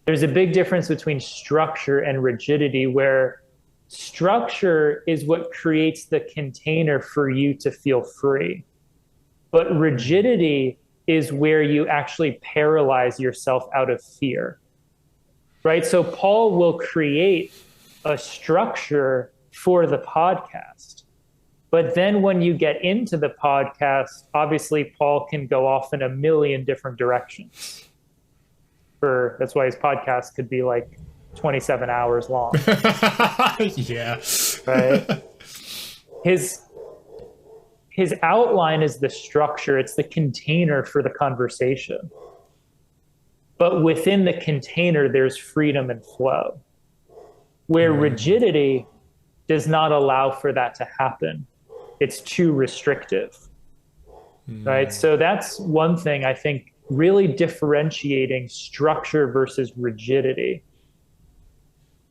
There's a big difference between structure and rigidity, where structure is what creates the container for you to feel free. But rigidity is where you actually paralyze yourself out of fear, right? So Paul will create a structure for the podcast. But then when you get into the podcast, obviously Paul can go off in a million different directions. that's why his podcast could be like 27 hours long. Yeah. Right. His outline is the structure. It's the container for the conversation. But within the container, there's freedom and flow, where rigidity does not allow for that to happen. It's too restrictive, right? So that's one thing I think, really differentiating structure versus rigidity.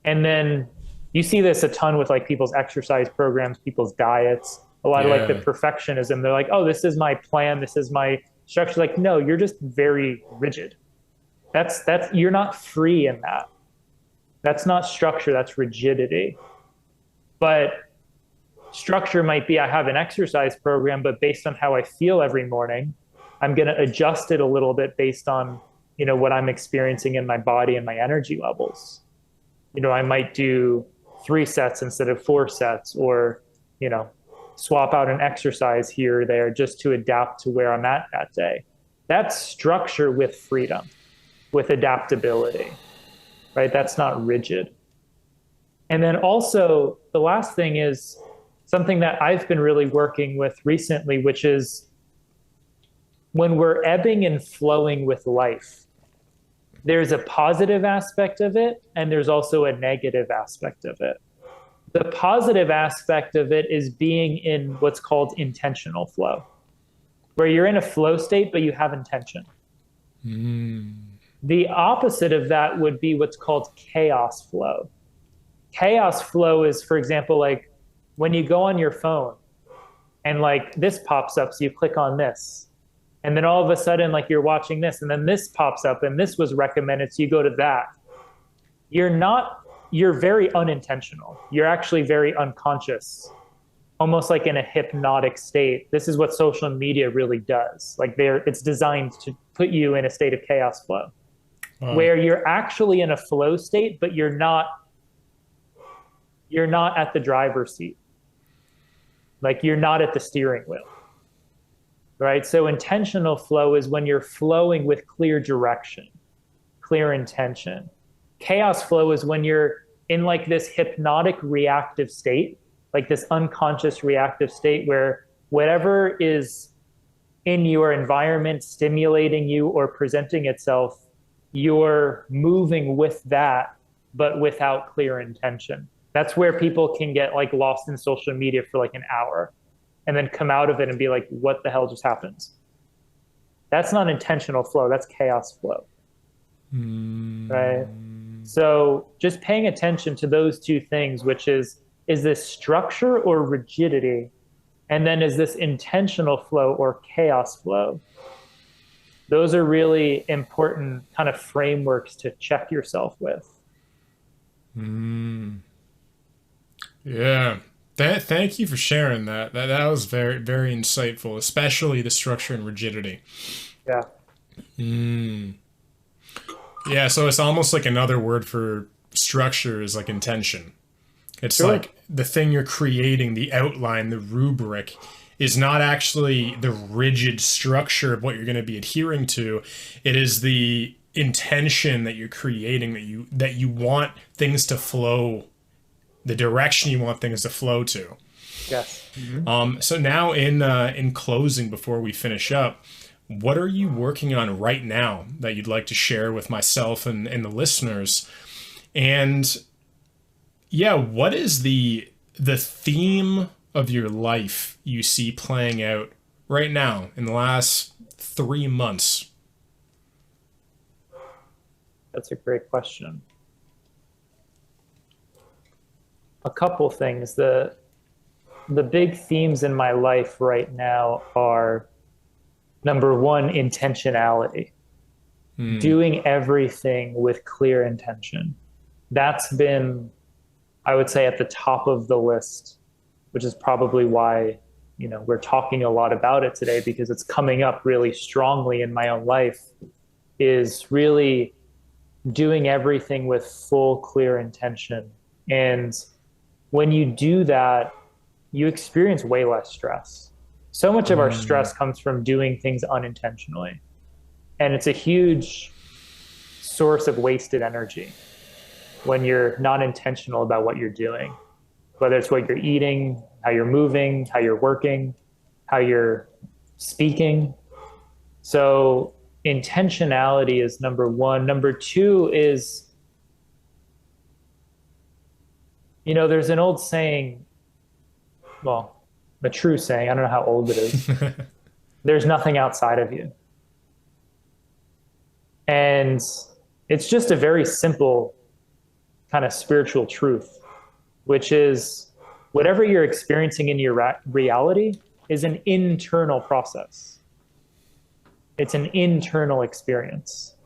And then you see this a ton with like people's exercise programs, people's diets, a lot of like the perfectionism. They're like, oh, this is my plan, this is my structure. Like, no, you're just very rigid. That's you're not free in that. That's not structure, that's rigidity. But structure might be, I have an exercise program, but based on how I feel every morning, I'm going to adjust it a little bit based on, what I'm experiencing in my body and my energy levels. I might do 3 sets instead of 4 sets, or, swap out an exercise here or there just to adapt to where I'm at that day. That's structure with freedom, with adaptability, right? That's not rigid. And then also the last thing is something that I've been really working with recently, which is when we're ebbing and flowing with life, there's a positive aspect of it, and there's also a negative aspect of it. The positive aspect of it is being in what's called intentional flow, where you're in a flow state, but you have intention. The opposite of that would be what's called chaos flow. Chaos flow is, for example, like when you go on your phone and like this pops up, so you click on this. And then all of a sudden, like you're watching this, and then this pops up, and this was recommended, so you go to that. You're very unintentional. You're actually very unconscious, almost like in a hypnotic state. This is what social media really does. Like it's designed to put you in a state of chaos flow, where you're actually in a flow state, but you're not at the driver's seat. Like you're not at the steering wheel. Right? So intentional flow is when you're flowing with clear direction, clear intention. Chaos flow is when you're in like this hypnotic reactive state, like this unconscious reactive state where whatever is in your environment stimulating you or presenting itself, you're moving with that, but without clear intention. That's where people can get like lost in social media for like an hour and then come out of it and be like, what the hell just happened? That's not intentional flow, that's chaos flow. Right? So just paying attention to those two things, which is this structure or rigidity? And then is this intentional flow or chaos flow? Those are really important kind of frameworks to check yourself with. Yeah. Thank you for sharing that. That was very, very insightful, especially the structure and rigidity. Yeah. Yeah, so it's almost like another word for structure is like intention. It's Sure. like the thing you're creating, the outline, the rubric is not actually the rigid structure of what you're going to be adhering to. It is the intention that you're creating, that you want things to flow, the direction you want things to flow to. Yes. So now in closing, before we finish up, what are you working on right now that you'd like to share with myself and the listeners? And yeah, what is the theme of your life you see playing out right now in the last 3 months? That's a great question. A couple things. The big themes in my life right now are, number one, intentionality. Doing everything with clear intention. That's been, I would say, at the top of the list, which is probably why, we're talking a lot about it today, because it's coming up really strongly in my own life, is really doing everything with full, clear intention. And when you do that, you experience way less stress. So much of our stress comes from doing things unintentionally. And it's a huge source of wasted energy when you're not intentional about what you're doing, whether it's what you're eating, how you're moving, how you're working, how you're speaking. So intentionality is number one. Number two is, there's an old saying, well, a true saying, I don't know how old it is. There's nothing outside of you. And it's just a very simple kind of spiritual truth, which is whatever you're experiencing in your reality is an internal process. It's an internal experience.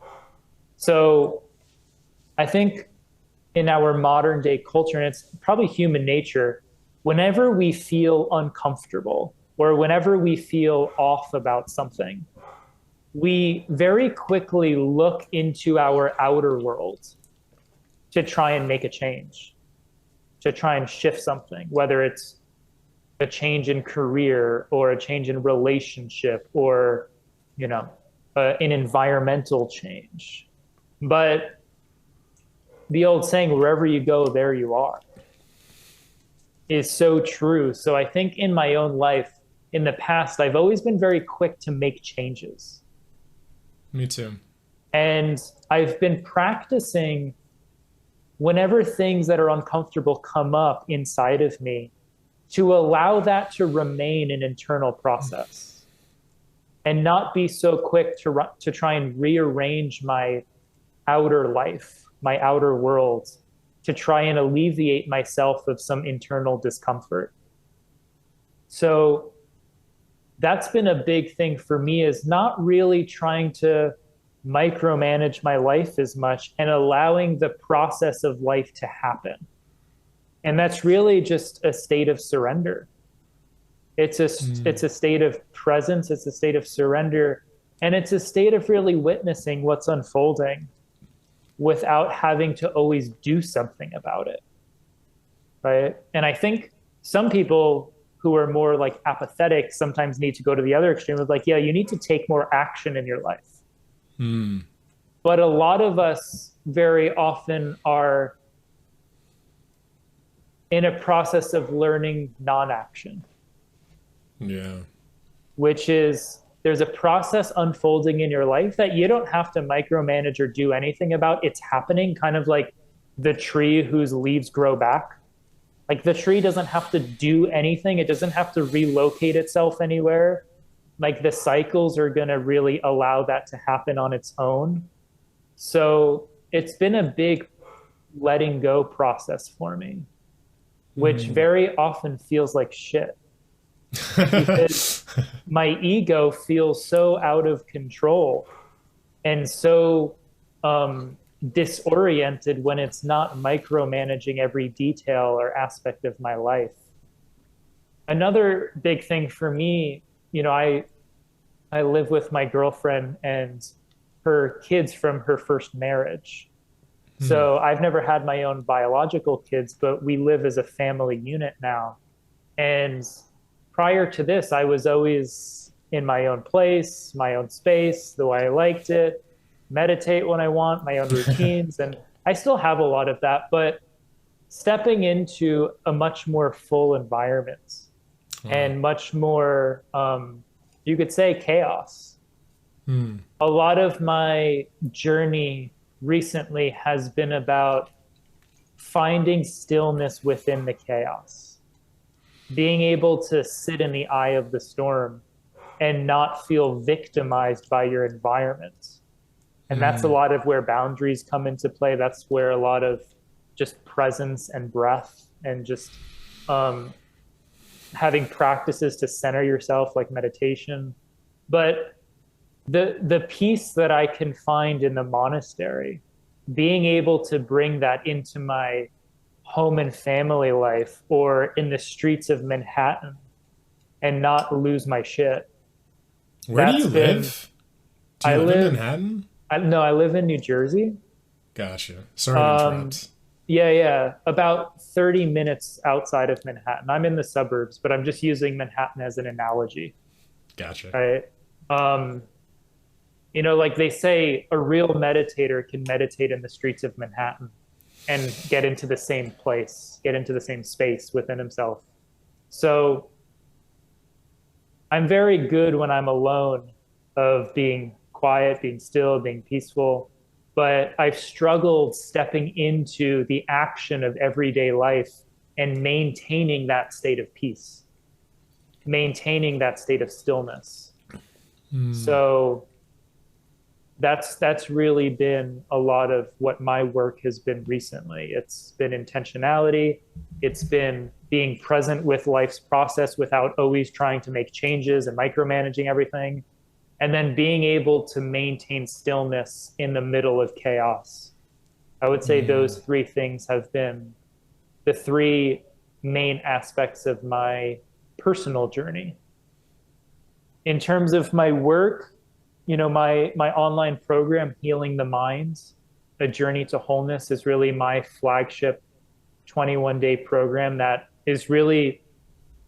So I think in our modern day culture, and it's probably human nature, whenever we feel uncomfortable or whenever we feel off about something, we very quickly look into our outer world to try and make a change, to try and shift something, whether it's a change in career or a change in relationship or, an environmental change. But the old saying, wherever you go, there you are, is so true. So I think in my own life, in the past, I've always been very quick to make changes. Me too. And I've been practicing whenever things that are uncomfortable come up inside of me, to allow that to remain an internal process and not be so quick to try and rearrange my outer life, my outer world, to try and alleviate myself of some internal discomfort. So that's been a big thing for me, is not really trying to micromanage my life as much and allowing the process of life to happen. And that's really just a state of surrender. It's a state of presence. It's a state of surrender. And it's a state of really witnessing what's unfolding without having to always do something about it. Right. And I think some people who are more like apathetic sometimes need to go to the other extreme of like, yeah, you need to take more action in your life. But a lot of us very often are in a process of learning non-action. Yeah. Which is, there's a process unfolding in your life that you don't have to micromanage or do anything about. It's happening, kind of like the tree whose leaves grow back. Like the tree doesn't have to do anything. It doesn't have to relocate itself anywhere. Like the cycles are going to really allow that to happen on its own. So it's been a big letting go process for me, which very often feels like shit. Because my ego feels so out of control and so disoriented when it's not micromanaging every detail or aspect of my life. Another big thing for me, I live with my girlfriend and her kids from her first marriage. So I've never had my own biological kids, but we live as a family unit now. And prior to this, I was always in my own place, my own space, the way I liked it, meditate when I want, my own routines. And I still have a lot of that, but stepping into a much more full environment and much more, you could say, chaos. A lot of my journey recently has been about finding stillness within the chaos, being able to sit in the eye of the storm and not feel victimized by your environment. And that's a lot of where boundaries come into play. That's where a lot of just presence and breath and just having practices to center yourself, like meditation. But the peace that I can find in the monastery, being able to bring that into my home and family life or in the streets of Manhattan and not lose my shit. Where do you live? Do you live in Manhattan? No, I live in New Jersey. Gotcha. Sorry to interrupt. Yeah. About 30 minutes outside of Manhattan. I'm in the suburbs, but I'm just using Manhattan as an analogy. Gotcha. Right. Like they say, a real meditator can meditate in the streets of Manhattan and get into the same place, get into the same space within himself. So I'm very good when I'm alone of being quiet, being still, being peaceful. But I've struggled stepping into the action of everyday life and maintaining that state of peace, maintaining that state of stillness. So that's really been a lot of what my work has been recently. It's been intentionality. It's been being present with life's process without always trying to make changes and micromanaging everything. And then being able to maintain stillness in the middle of chaos. I would say those three things have been the three main aspects of my personal journey. In terms of my work, my online program, Healing the Mind, A Journey to Wholeness, is really my flagship 21-day program that is really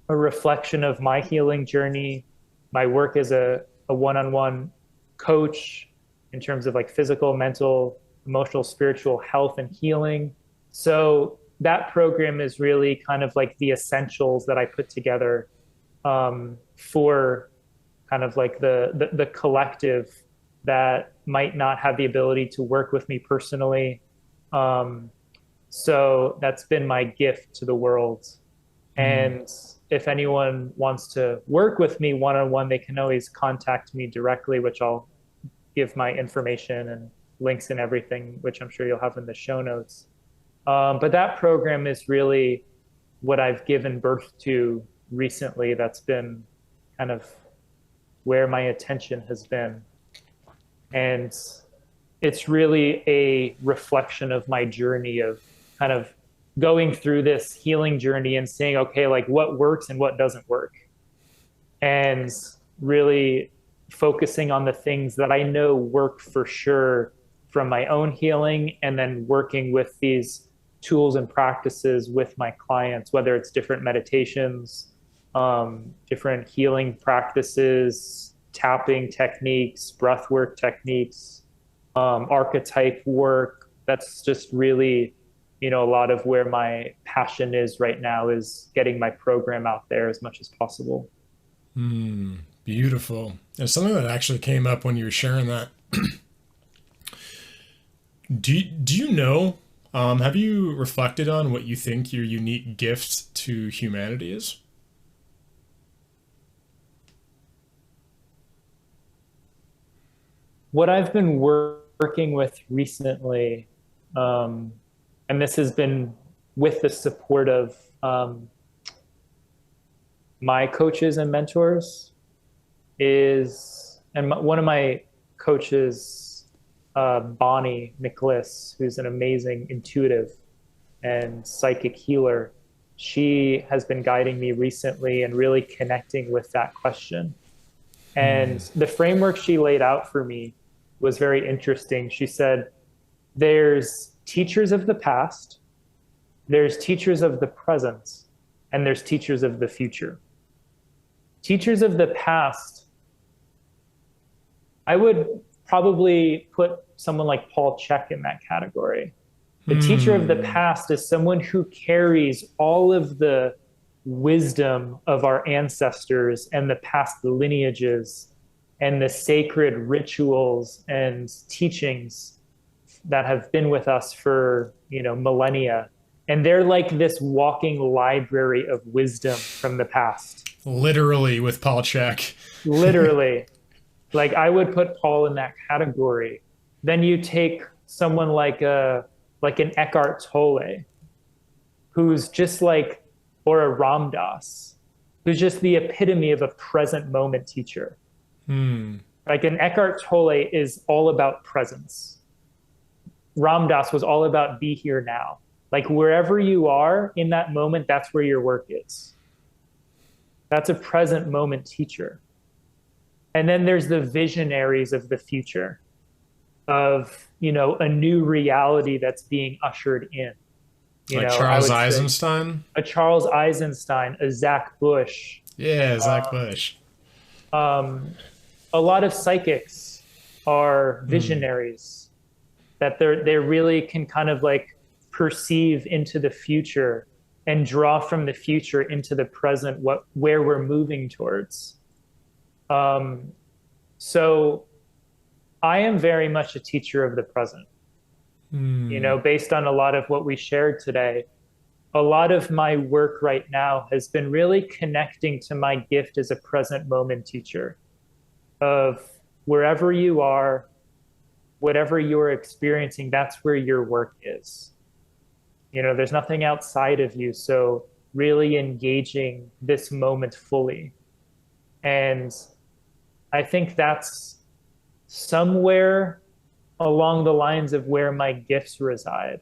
a reflection of my healing journey, my work as a one-on-one coach in terms of like physical, mental, emotional, spiritual health and healing. So that program is really kind of like the essentials that I put together for kind of like the collective that might not have the ability to work with me personally. So that's been my gift to the world. And if anyone wants to work with me one-on-one, they can always contact me directly, which I'll give my information and links and everything, which I'm sure you'll have in the show notes. But that program is really what I've given birth to recently. That's been kind of where my attention has been. And it's really a reflection of my journey of kind of going through this healing journey and saying, okay, like what works and what doesn't work. And really focusing on the things that I know work for sure from my own healing, and then working with these tools and practices with my clients, whether it's different meditations, different healing practices, tapping techniques, breathwork techniques, archetype work. That's just really, a lot of where my passion is right now, is getting my program out there as much as possible. Beautiful. And something that actually came up when you were sharing that. Do you know, have you reflected on what you think your unique gift to humanity is? What I've been working with recently, and this has been with the support of my coaches and mentors, one of my coaches, Bonnie Nicholas, who's an amazing intuitive and psychic healer, she has been guiding me recently and really connecting with that question. And the framework she laid out for me was very interesting. She said, there's teachers of the past, there's teachers of the present, and there's teachers of the future. Teachers of the past, I would probably put someone like Paul CHEK in that category. The teacher of the past is someone who carries all of the wisdom of our ancestors and the past lineages and the sacred rituals and teachings that have been with us for, millennia. And they're like this walking library of wisdom from the past. Literally, with Paul CHEK. Literally. Like I would put Paul in that category. Then you take someone like an Eckhart Tolle, who's just like, or a Ram Dass, who's just the epitome of a present moment teacher. Like an Eckhart Tolle is all about presence. Ram Dass was all about be here now. Like wherever you are in that moment, that's where your work is. That's a present moment teacher. And then there's the visionaries of the future, of, a new reality that's being ushered in. Like Charles Eisenstein? A Charles Eisenstein, a Zach Bush. Yeah, Zach Bush. A lot of psychics are visionaries, that they really can kind of like perceive into the future and draw from the future into the present where we're moving towards. So I am very much a teacher of the present. You know, based on a lot of what we shared today, a lot of my work right now has been really connecting to my gift as a present moment teacher of wherever you are, whatever you're experiencing, that's where your work is. You know, there's nothing outside of you. So really engaging this moment fully. And I think that's somewhere along the lines of where my gifts reside.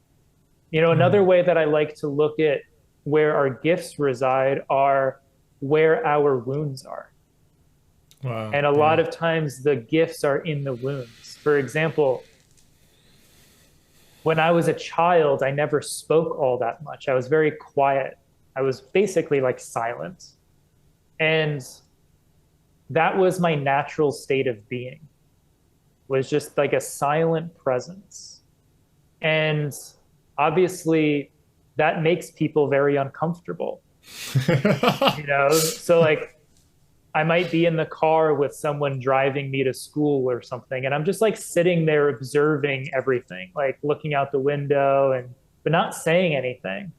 You know, another way that I like to look at where our gifts reside are where our wounds are. Wow. And a lot of times the gifts are in the wounds. For example, when I was a child, I never spoke all that much. I was very quiet. I was basically like silent. And that was my natural state of being, was just like a silent presence. And obviously that makes people very uncomfortable. You know, so like I might be in the car with someone driving me to school or something, and I'm just like sitting there observing everything, like looking out the window and but not saying anything.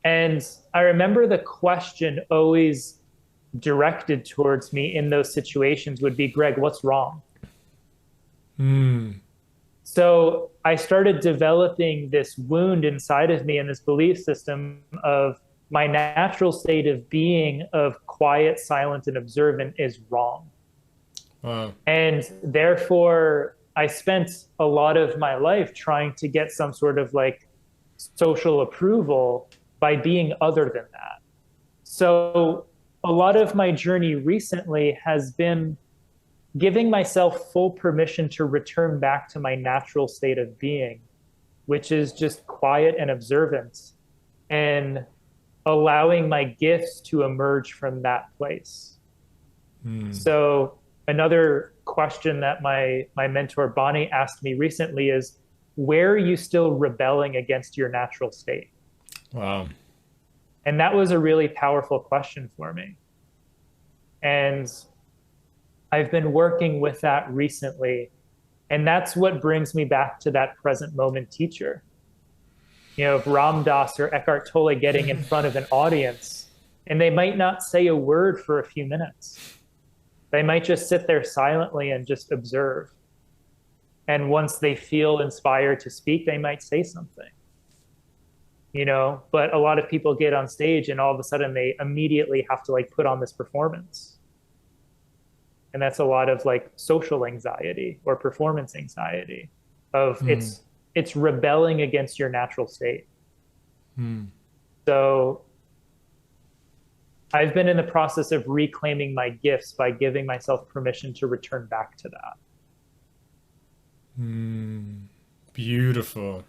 And I remember the question always directed towards me in those situations would be, Greg, what's wrong? So I started developing this wound inside of me and this belief system of my natural state of being of quiet, silent, and observant is wrong. Wow. And therefore, I spent a lot of my life trying to get some sort of like social approval by being other than that. So a lot of my journey recently has been giving myself full permission to return back to my natural state of being, which is just quiet and observant, and allowing my gifts to emerge from that place. So another question that my mentor Bonnie asked me recently is, where are you still rebelling against your natural state? Wow. And that was a really powerful question for me. And I've been working with that recently. And that's what brings me back to that present moment teacher. You know, if Ram Dass or Eckhart Tolle getting in front of an audience, and they might not say a word for a few minutes. They might just sit there silently and just observe. And once they feel inspired to speak, they might say something. You know, but a lot of people get on stage and all of a sudden they immediately have to like put on this performance. And that's a lot of like social anxiety or performance anxiety of it's rebelling against your natural state. So I've been in the process of reclaiming my gifts by giving myself permission to return back to that. Beautiful.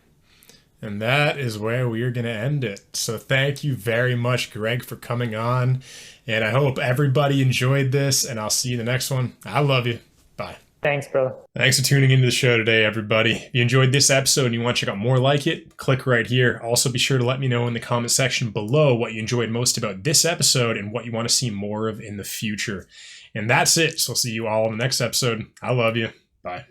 And that is where we are going to end it. So thank you very much, Greg, for coming on. And I hope everybody enjoyed this, and I'll see you in the next one. I love you. Bye. Thanks, brother. Thanks for tuning into the show today, everybody. If you enjoyed this episode and you want to check out more like it, click right here. Also, be sure to let me know in the comment section below what you enjoyed most about this episode and what you want to see more of in the future. And that's it. So I'll see you all in the next episode. I love you. Bye.